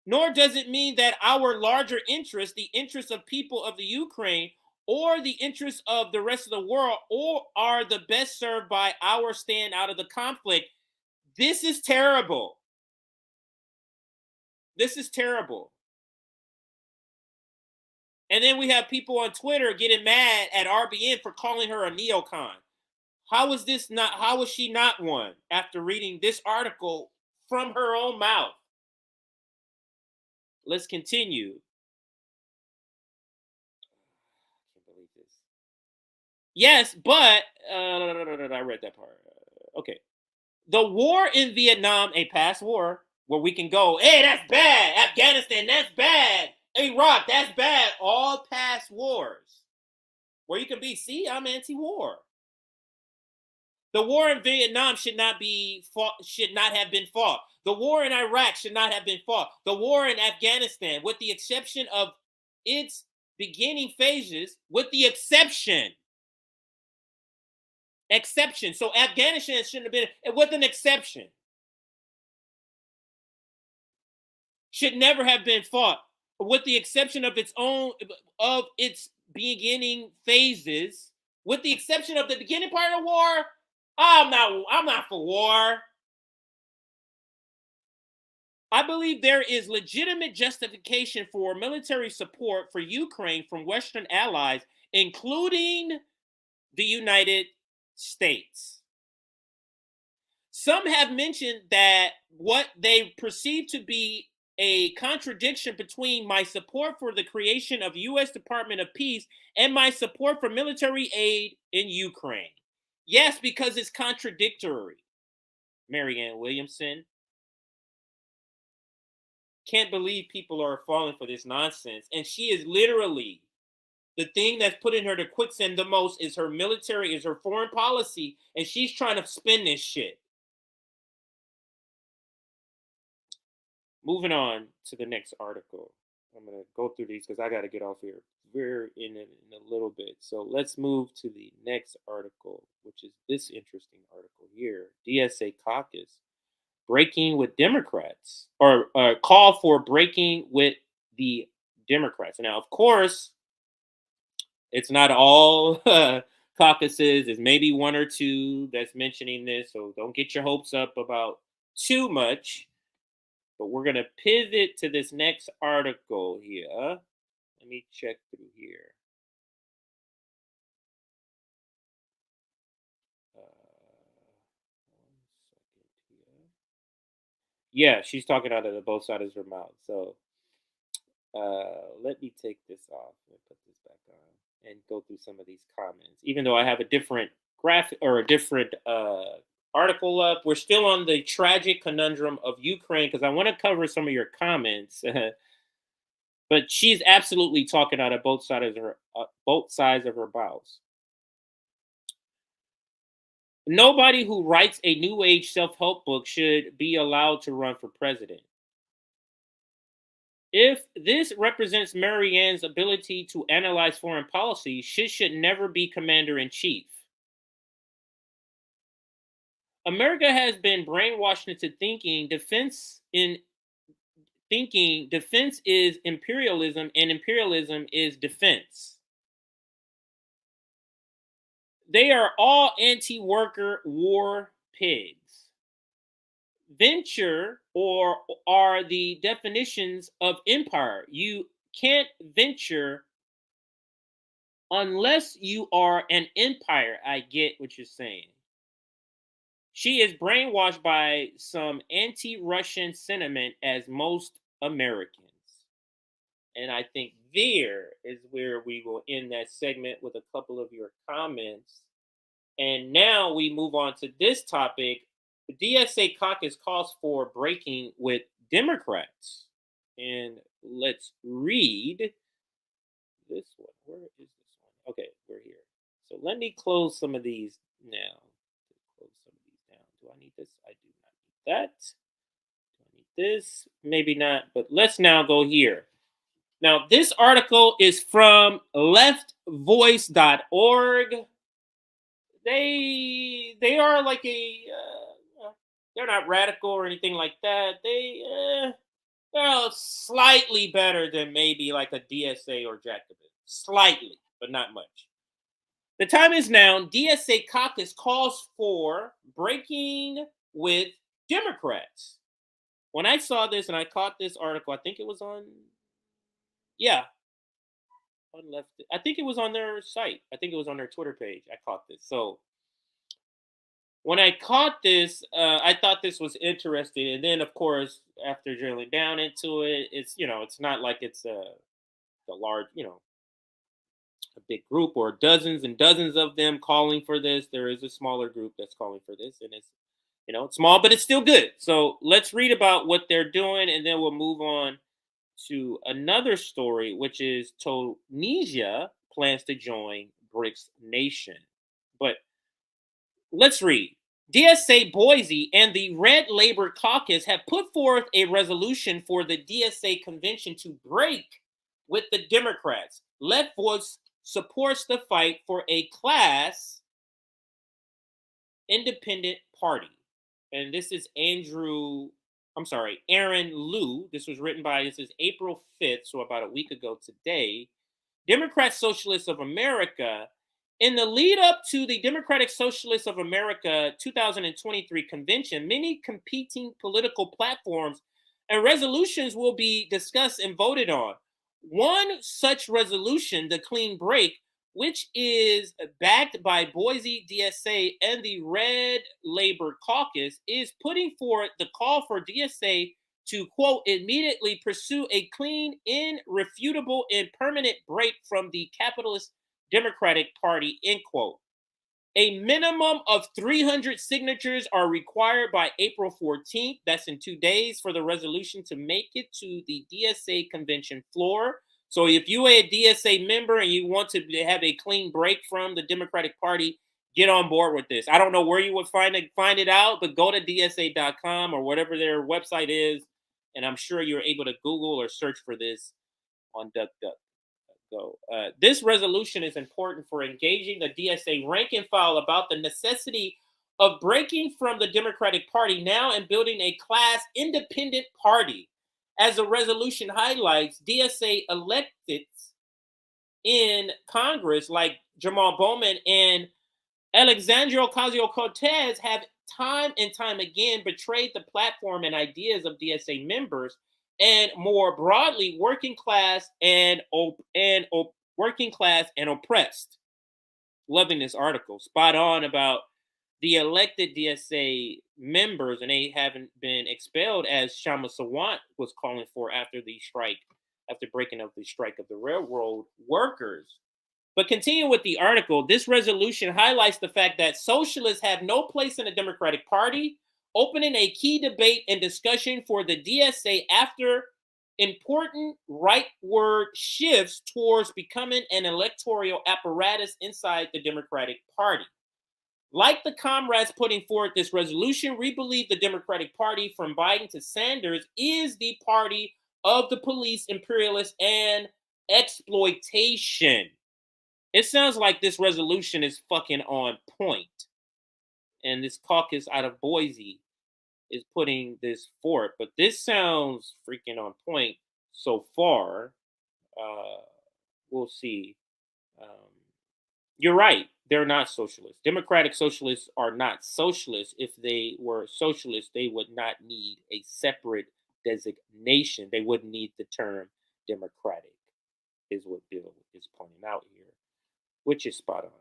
Nor does it mean that our larger interest, the interests of people of the Ukraine, or the interests of the rest of the world, or are the best served by our stand out of the conflict. This is terrible. This is terrible. And then we have people on Twitter getting mad at RBN for calling her a neocon. How is she not one after reading this article from her own mouth? Let's continue. I can't believe this. Yes, but I read that part. Okay. The war in Vietnam, a past war, where we can go, hey, that's bad. Afghanistan, that's bad. Iraq, that's bad. All past wars. Where you can be, see, I'm anti-war. The war in Vietnam should not have been fought. The war in Iraq should not have been fought. The war in Afghanistan, with the exception of its beginning phases, with the exception. So Afghanistan shouldn't have been, with an exception. Should never have been fought, with the exception of its beginning phases, with the exception of the beginning part of the war. I'm not for war. I believe there is legitimate justification for military support for Ukraine from Western allies, including the United States. Some have mentioned that what they perceive to be a contradiction between my support for the creation of U.S. Department of Peace and my support for military aid in Ukraine. Yes, because it's contradictory. Marianne Williamson. Can't believe people are falling for this nonsense. And she is literally, the thing that's putting her to quicksand the most is her military, is her foreign policy, and she's trying to spin this shit. Moving on to the next article. I'm going to go through these because I got to get off here in a little bit. So let's move to the next article, which is this interesting article here. DSA caucus breaking with Democrats, or call for breaking with the Democrats. Now, of course, it's not all caucuses. There's maybe one or two that's mentioning this, so don't get your hopes up about too much. But we're going to pivot to this next article here. Let me check through here. Yeah, she's talking out of the both sides of her mouth. So let me take this off and put this back on and go through some of these comments. Even though I have a different graphic or a different article up. We're still on the tragic conundrum of Ukraine because I want to cover some of your comments. But she's absolutely talking out of both sides of her bows. Nobody who writes a new age self-help book should be allowed to run for president. If this represents Marianne's ability to analyze foreign policy, she should never be commander-in-chief. America has been brainwashed into thinking defense is imperialism and imperialism is defense. They are all anti-worker war pigs. Venture are the definitions of empire. You can't venture unless you are an empire. I get what you're saying. She is brainwashed by some anti-Russian sentiment as most Americans. And I think there is where we will end that segment with a couple of your comments. And now we move on to this topic. The DSA caucus calls for breaking with Democrats. And let's read this one. Where is this one? Okay, we're here. So let me close some of these now. Close some of these down. Do I need this? I do not need that. Do I need this? Maybe not, but let's now go here. Now, this article is from leftvoice.org. They are like they're not radical or anything like that. They're slightly better than maybe like a DSA or Jacobin. Slightly, but not much. The time is now. DSA caucus calls for breaking with Democrats. When I saw this and I caught this article, I think it was on, I think it was on their site. I think it was on their Twitter page. I caught this. So when I caught this, I thought this was interesting. And then, of course, after drilling down into it, it's not like it's a large, a big group or dozens and dozens of them calling for this. There is a smaller group that's calling for this, and it's, it's small, but it's still good. So let's read about what they're doing, and then we'll move on to another story, which is Tunisia plans to join BRICS nation. But let's read. DSA Boise and the Red Labor Caucus have put forth a resolution for the DSA convention to break with the Democrats. Left Voice supports the fight for a class independent party. And this is Aaron Liu. This is April 5th, so about a week ago today. Democrat Socialists of America. In the lead up to the Democratic Socialists of America 2023 convention, many competing political platforms and resolutions will be discussed and voted on. One such resolution, the Clean Break, which is backed by Boise DSA and the Red Labor Caucus, is putting forth the call for DSA to, quote, immediately pursue a clean, irrefutable, and permanent break from the capitalist Democratic Party, end quote. A minimum of 300 signatures are required by April 14th. That's in 2 days for the resolution to make it to the DSA convention floor. So if you are a DSA member and you want to have a clean break from the Democratic Party, get on board with this. I don't know where you would find it out, but go to DSA.com or whatever their website is, and I'm sure you're able to Google or search for this on DuckDuckGo. This resolution is important for engaging the DSA rank and file about the necessity of breaking from the Democratic Party now and building a class independent party. As the resolution highlights, DSA electeds in Congress like Jamal Bowman and Alexandria Ocasio-Cortez have time and time again betrayed the platform and ideas of DSA members, and more broadly, working class and oppressed. Loving this article. Spot on about the elected DSA members, and they haven't been expelled as Shama Sawant was calling for after breaking up the strike of the railroad workers. But continue with the article. This resolution highlights the fact that socialists have no place in the Democratic Party, opening a key debate and discussion for the DSA after important rightward shifts towards becoming an electoral apparatus inside the Democratic Party. Like the comrades putting forward this resolution, we believe the Democratic Party from Biden to Sanders is the party of the police, imperialists, and exploitation. It sounds like this resolution is fucking on point. And this caucus out of Boise is putting this forth. But this sounds freaking on point so far. We'll see. You're right. They're not socialists. Democratic socialists are not socialists. If they were socialists, they would not need a separate designation. They wouldn't need the term democratic, is what Bill is pointing out here, which is spot on.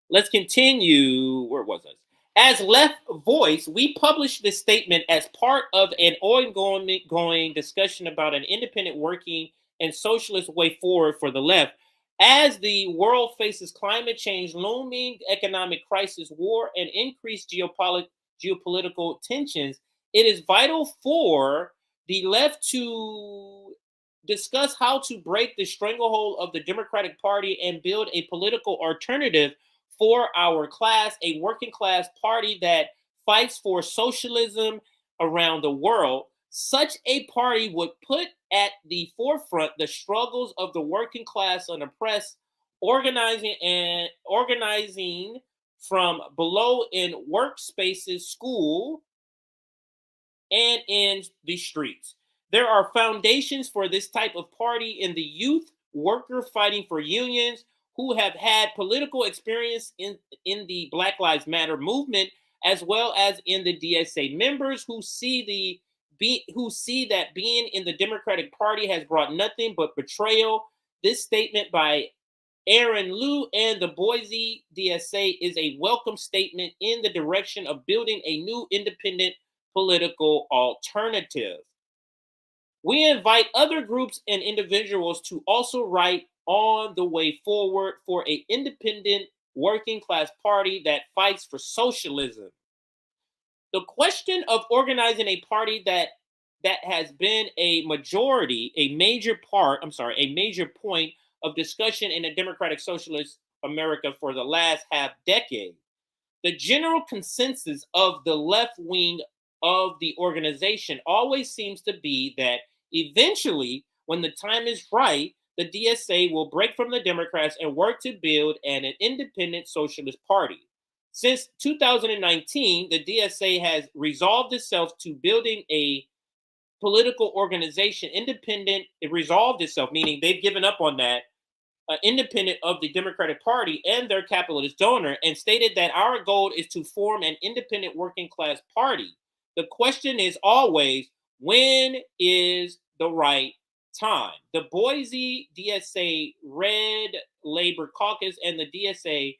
Let's continue. Where was I? As Left Voice, we published this statement as part of an ongoing discussion about an independent, working, and socialist way forward for the left. As the world faces climate change, looming economic crisis, war, and increased geopolitical tensions, it is vital for the left to discuss how to break the stranglehold of the Democratic Party and build a political alternative for our class, a working class party that fights for socialism around the world. Such a party would put at the forefront the struggles of the working class and oppressed, organizing from below in workspaces, school, and in the streets. There are foundations for this type of party in the youth worker fighting for unions who have had political experience in the Black Lives Matter movement, as well as in the DSA members who see that being in the Democratic Party has brought nothing but betrayal. This statement by Aaron Liu and the Boise DSA is a welcome statement in the direction of building a new independent political alternative. We invite other groups and individuals to also write on the way forward for an independent working class party that fights for socialism. The question of organizing a party that has been a major point of discussion in the Democratic Socialist America for the last half decade. The general consensus of the left wing of the organization always seems to be that eventually, when the time is right, the DSA will break from the Democrats and work to build an independent socialist party. Since 2019, the DSA has resolved itself to building a political organization independent. It resolved itself, meaning they've given up on that, independent of the Democratic Party and their capitalist donor, and stated that our goal is to form an independent working class party. The question is always, when is the right time? The Boise DSA Red Labor Caucus and the DSA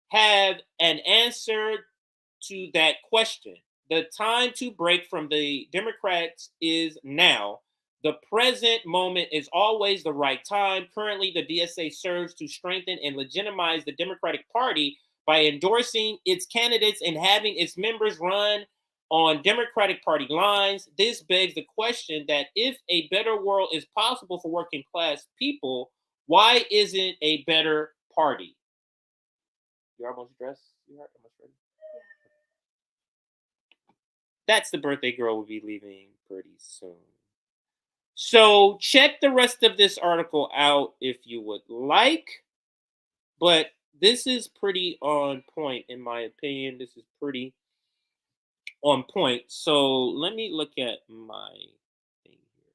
have an answer to that question. The time to break from the Democrats is now. The present moment is always the right time. Currently, the DSA serves to strengthen and legitimize the Democratic Party by endorsing its candidates and having its members run on Democratic Party lines. This begs the question that if a better world is possible for working class people, why isn't a better party? You're almost dressed? You're almost ready? That's the birthday girl will be leaving pretty soon. So check the rest of this article out if you would like. But this is pretty on point, in my opinion. This is pretty on point. So let me look at my thing here.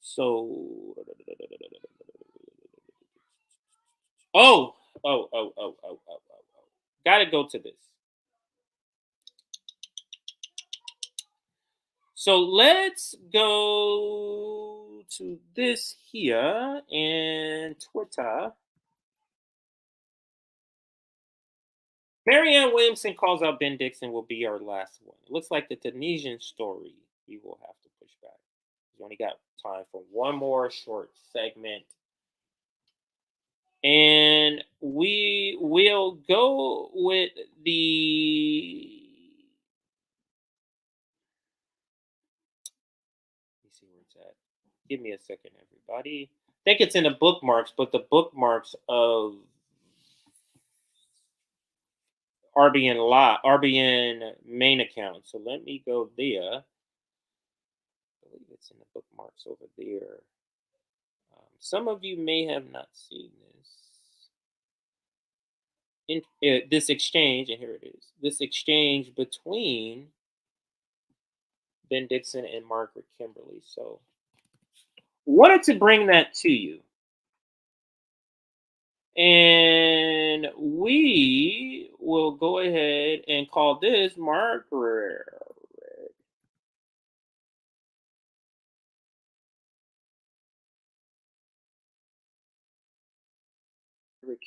So, oh. Gotta go to this. So let's go to this here and Twitter. Marianne Williamson calls out Ben Dixon will be our last one. It looks like the Tunisian story we will have to push back. We only got time for one more short segment. And we will go with the. Let me see where it's at. Give me a second, everybody. I think it's in the bookmarks, but the bookmarks of RBN main account. So let me go there. I believe it's in the bookmarks over there. Some of you may have not seen this. This exchange, and here it is. This exchange between Ben Dixon and Margaret Kimberley. So wanted to bring that to you. And we will go ahead and call this Margaret.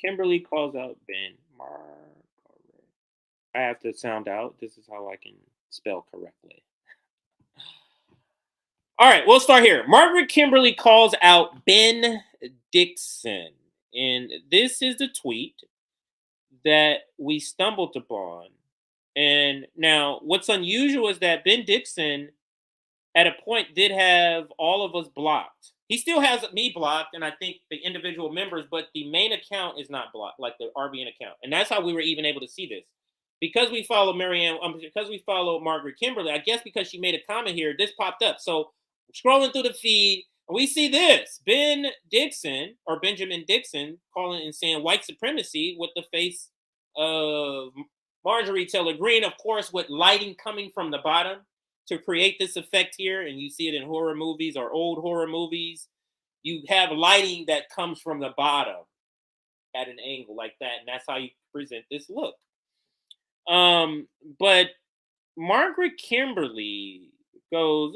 Kimberly calls out Ben. Margaret. I have to sound out. This is how I can spell correctly. All right, we'll start here. Margaret Kimberley calls out Ben Dixon. And this is the tweet that we stumbled upon. And now what's unusual is that Ben Dixon at a point did have all of us blocked. He still has me blocked, and I think the individual members, but the main account is not blocked, like the RBN account. And that's how we were even able to see this. Because we follow Marianne, because we follow Margaret Kimberley, I guess because she made a comment here, this popped up. So scrolling through the feed, and we see this. Ben Dixon, or Benjamin Dixon, calling and saying white supremacy with the face of Marjorie Taylor Greene, of course, with lighting coming from the bottom to create this effect here. And you see it in horror movies or old horror movies. You have lighting that comes from the bottom at an angle like that. And that's how you present this look. But Margaret Kimberley goes,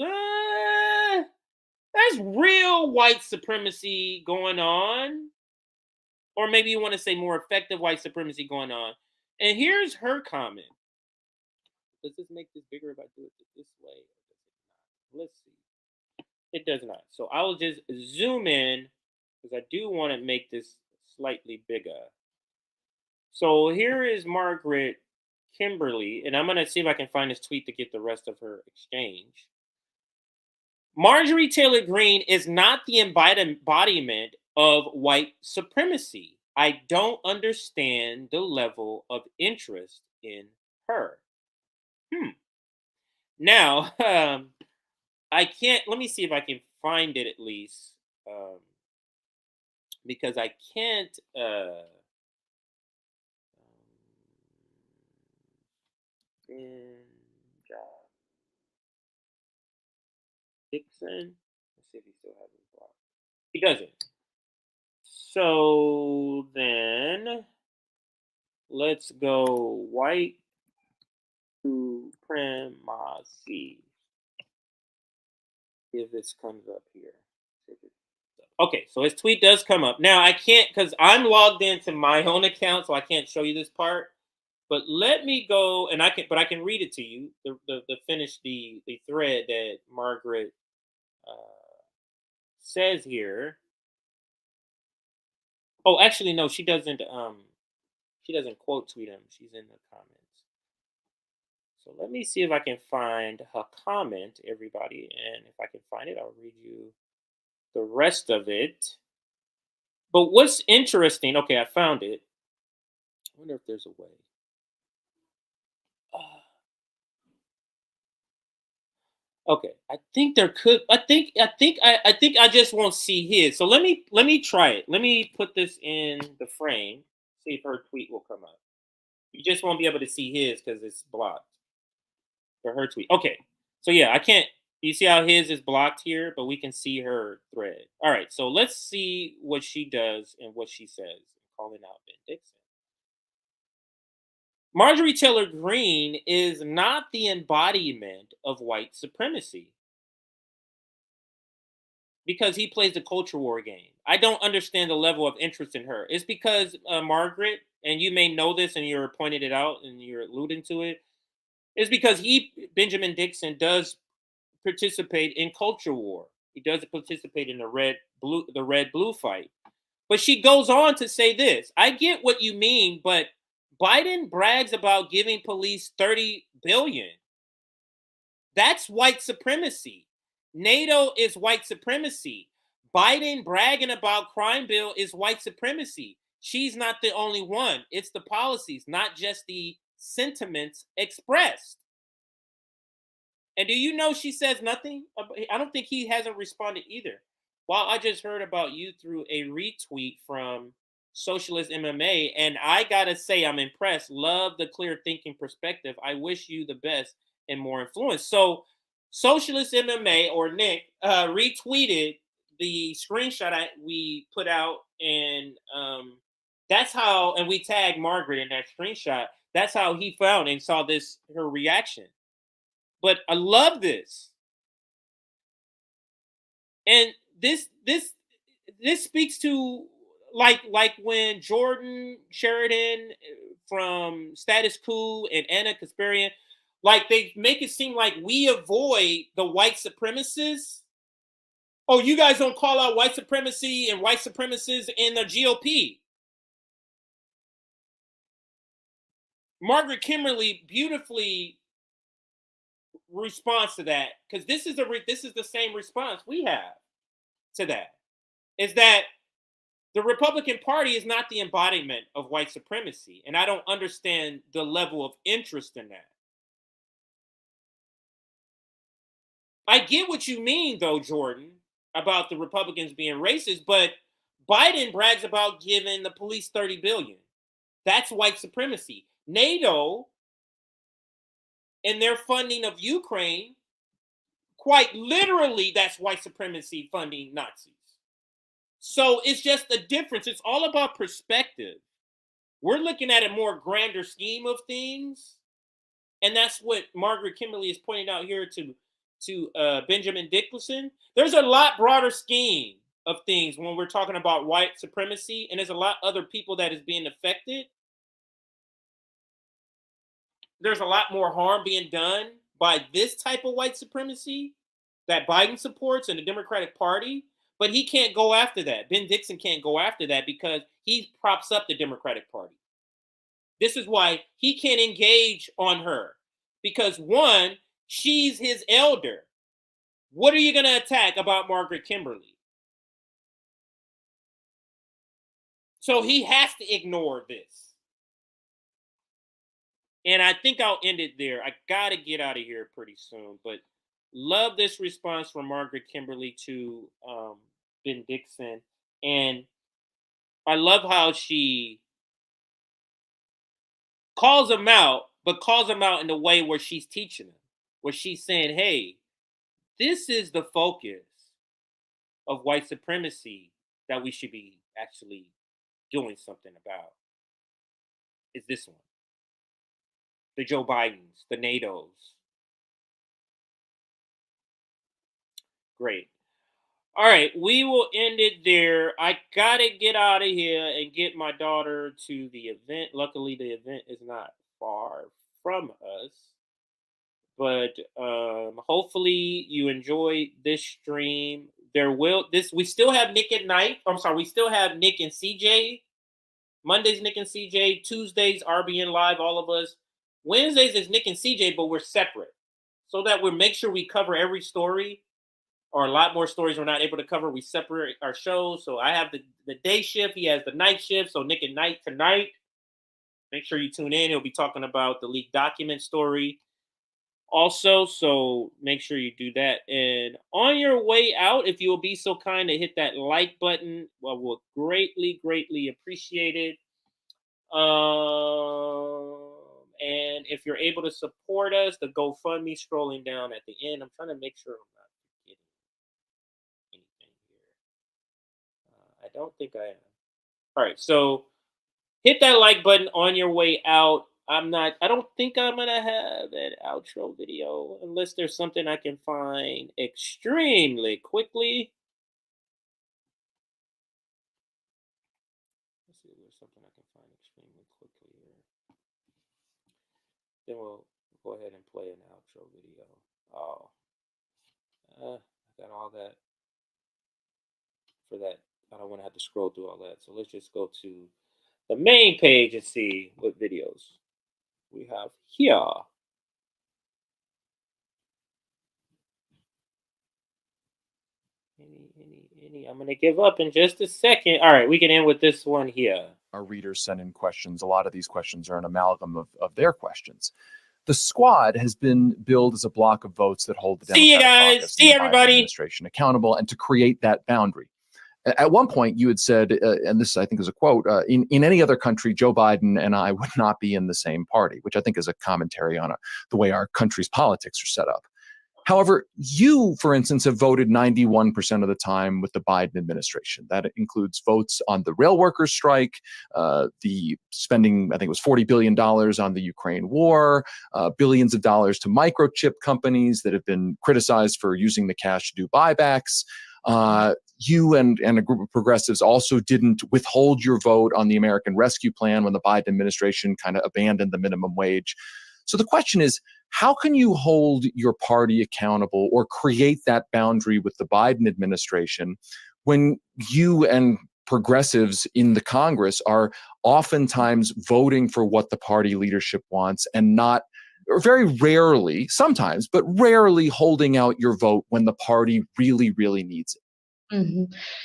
there's real white supremacy going on. Or maybe you want to say more effective white supremacy going on. And here's her comment. Does this make this bigger if I do it this way? Let's see. It does not. So I will just zoom in because I do want to make this slightly bigger. So here is Margaret Kimberley, and I'm going to see if I can find this tweet to get the rest of her exchange. Marjorie Taylor Greene is not the embodiment of white supremacy. I don't understand the level of interest in her. Now, I can't, let me see if I can find it at least, because I can't, Dixon, let's see if he still has his block. He doesn't. So then, let's go white supremacy. If this comes up here. Okay, so his tweet does come up. Now I can't, because I'm logged into my own account, so I can't show you this part. But let me go, and I can read it to you. The finish the thread that Margaret says here. Oh, actually, no, she doesn't quote tweet him. She's in the comments. So let me see if I can find her comment, everybody. And if I can find it, I'll read you the rest of it. But what's interesting, okay, I found it. I wonder if there's a way. Okay, I think there could. I think I just won't see his. So let me try it. Let me put this in the frame. See if her tweet will come up. You just won't be able to see his because it's blocked. For her tweet. Okay, so yeah, I can't. You see how his is blocked here, but we can see her thread. All right, so let's see what she does and what she says. Calling out Ben Dixon. Marjorie Taylor Greene is not the embodiment of white supremacy because he plays the culture war game. I don't understand the level of interest in her. It's because Margaret, and you may know this and you're pointing it out and you're alluding to it, is because Benjamin Dixon does participate in culture war. He does participate in the red blue fight. But she goes on to say this. I get what you mean, but Biden brags about giving police $30 billion. That's white supremacy. NATO is white supremacy. Biden bragging about crime bill is white supremacy. She's not the only one. It's the policies, not just the sentiments expressed. And do you know she says nothing? I don't think he hasn't responded either. Well, I just heard about you through a retweet from Socialist MMA, and I gotta say I'm impressed. Love the clear thinking perspective. I wish you the best and more influence. So Socialist MMA or Nick retweeted the screenshot we put out, and that's how, and we tagged Margaret in that screenshot. That's how he found and saw her reaction. But I love this. And this speaks to like when Jordan Sheridan from Status Quo and Anna Kasparian, like they make it seem like we avoid the white supremacists. Oh, you guys don't call out white supremacy and white supremacists in the GOP. Margaret Kimberley beautifully responds to that, because this is the same response we have to that, is that the Republican Party is not the embodiment of white supremacy, and I don't understand the level of interest in that. I get what you mean, though, Jordan, about the Republicans being racist, but Biden brags about giving the police $30 billion. That's white supremacy. NATO and their funding of Ukraine, quite literally, that's white supremacy funding Nazis. So it's just a difference. It's all about perspective. We're looking at a more grander scheme of things, and that's what Margaret Kimberley is pointing out here to Benjamin Dixon. There's a lot broader scheme of things when we're talking about white supremacy, and there's a lot other people that is being affected. There's a lot more harm being done by this type of white supremacy that Biden supports and the Democratic Party, but he can't go after that. Ben Dixon can't go after that because he props up the Democratic Party. This is why he can't engage on her, because one, she's his elder. What are you going to attack about Margaret Kimberley? So he has to ignore this. And I think I'll end it there. I got to get out of here pretty soon. But love this response from Margaret Kimberley to Ben Dixon. And I love how she calls him out, but calls him out in the way where she's teaching him, where she's saying, hey, this is the focus of white supremacy that we should be actually doing something about. Is this one. The Joe Bidens, the NATOs. Great. All right, we will end it there. I gotta get out of here and get my daughter to the event. Luckily, the event is not far from us. But hopefully you enjoy this stream. We still have Nick at night. I'm sorry, we still have Nick and CJ. Mondays, Nick and CJ. Tuesdays, RBN Live, all of us. Wednesdays is Nick and CJ, but we're separate, so that we make sure we cover every story, or a lot more stories we're not able to cover. We separate our shows. So I have the day shift. He has the night shift. So Nick at night tonight. Make sure you tune in. He'll be talking about the leaked document story also. So make sure you do that. And on your way out, if you will be so kind to hit that like button, well, we'll greatly, greatly appreciate it. And if you're able to support us, the GoFundMe scrolling down at the end. I'm trying to make sure I'm not forgetting anything here. I don't think I am. All right, so hit that like button on your way out. I don't think I'm gonna have an outro video unless there's something I can find extremely quickly. Let's see if there's something I can find extremely quickly here. Then we'll go ahead and play an outro video. Oh, I got all that for that I don't want to have to scroll through all that. So let's just go to the main page and see what videos we have here. I'm going to give up in just a second. All right, we can end with this one here. Our readers send in questions. A lot of these questions are an amalgam of their questions. The squad has been billed as a block of votes that hold the See you Democratic guys. caucus See and the Biden everybody. administration accountable, and to create that boundary. At one point, you had said, and this I think is a quote, in any other country, Joe Biden and I would not be in the same party, which I think is a commentary on the way our country's politics are set up. However, you, for instance, have voted 91% of the time with the Biden administration. That includes votes on the rail workers' strike, the spending, I think it was $40 billion on the Ukraine war, billions of dollars to microchip companies that have been criticized for using the cash to do buybacks. You and a group of progressives also didn't withhold your vote on the American Rescue Plan when the Biden administration kind of abandoned the minimum wage. So the question is, how can you hold your party accountable or create that boundary with the Biden administration when you and progressives in the Congress are oftentimes voting for what the party leadership wants and not, or very rarely, sometimes, but rarely holding out your vote when the party really, really needs it? Mm-hmm.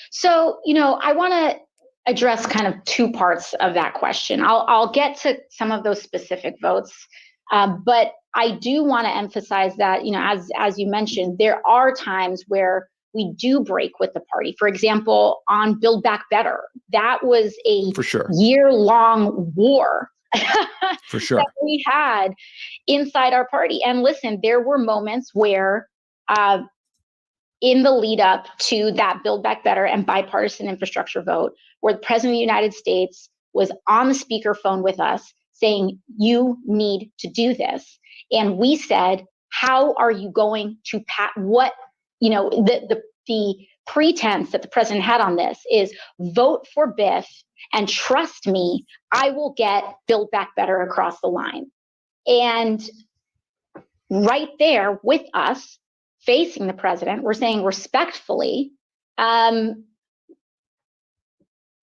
So, I want to address kind of two parts of that question. I'll get to some of those specific votes, but I do want to emphasize that, as you mentioned, there are times where we do break with the party. For example, on Build Back Better, that was a year-long war for sure that we had inside our party. And listen, there were moments where in the lead up to that Build Back Better and bipartisan infrastructure vote, where the President of the United States was on the speakerphone with us saying, you need to do this. And we said, how are you going to the pretense that the president had on this is vote for Biff and trust me, I will get Build Back Better across the line. And right there with us facing the president, we're saying respectfully,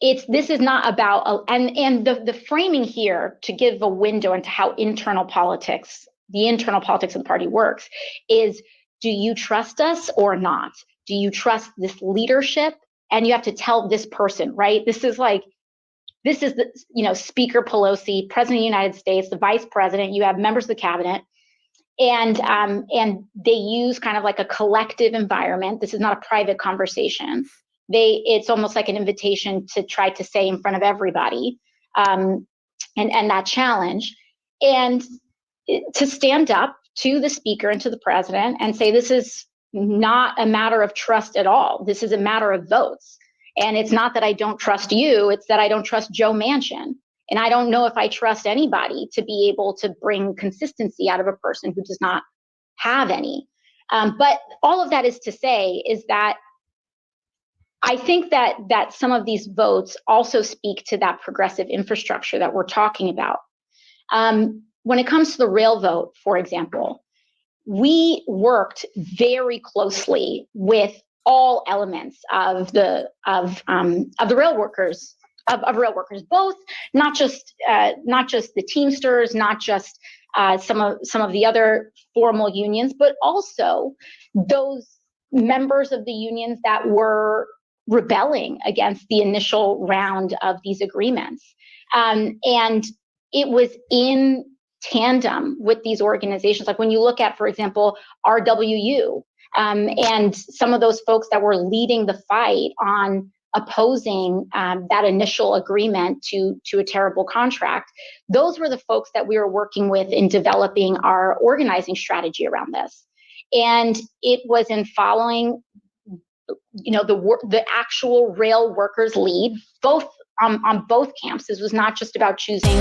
this is not about, and the framing here to give a window into how the internal politics of the party works is, do you trust us or not? Do you trust this leadership? And you have to tell this person, right? This is the, Speaker Pelosi, President of the United States, the Vice President, you have members of the cabinet, and they use kind of like a collective environment. This is not a private conversation. It's almost like an invitation to try to say in front of everybody, and that challenge, and to stand up to the speaker and to the president and say, this is not a matter of trust at all. This is a matter of votes. And it's not that I don't trust you, it's that I don't trust Joe Manchin. And I don't know if I trust anybody to be able to bring consistency out of a person who does not have any. But all of that is to say is that I think that some of these votes also speak to that progressive infrastructure that we're talking about. When it comes to the rail vote, for example, we worked very closely with all elements of the rail workers, both not just the Teamsters, not just some of the other formal unions, but also those members of the unions that were rebelling against the initial round of these agreements. And it was in tandem with these organizations. Like when you look at, for example, RWU, and some of those folks that were leading the fight on opposing that initial agreement to a terrible contract, those were the folks that we were working with in developing our organizing strategy around this. And it was in following, the actual rail workers lead, both on both camps. This was not just about choosing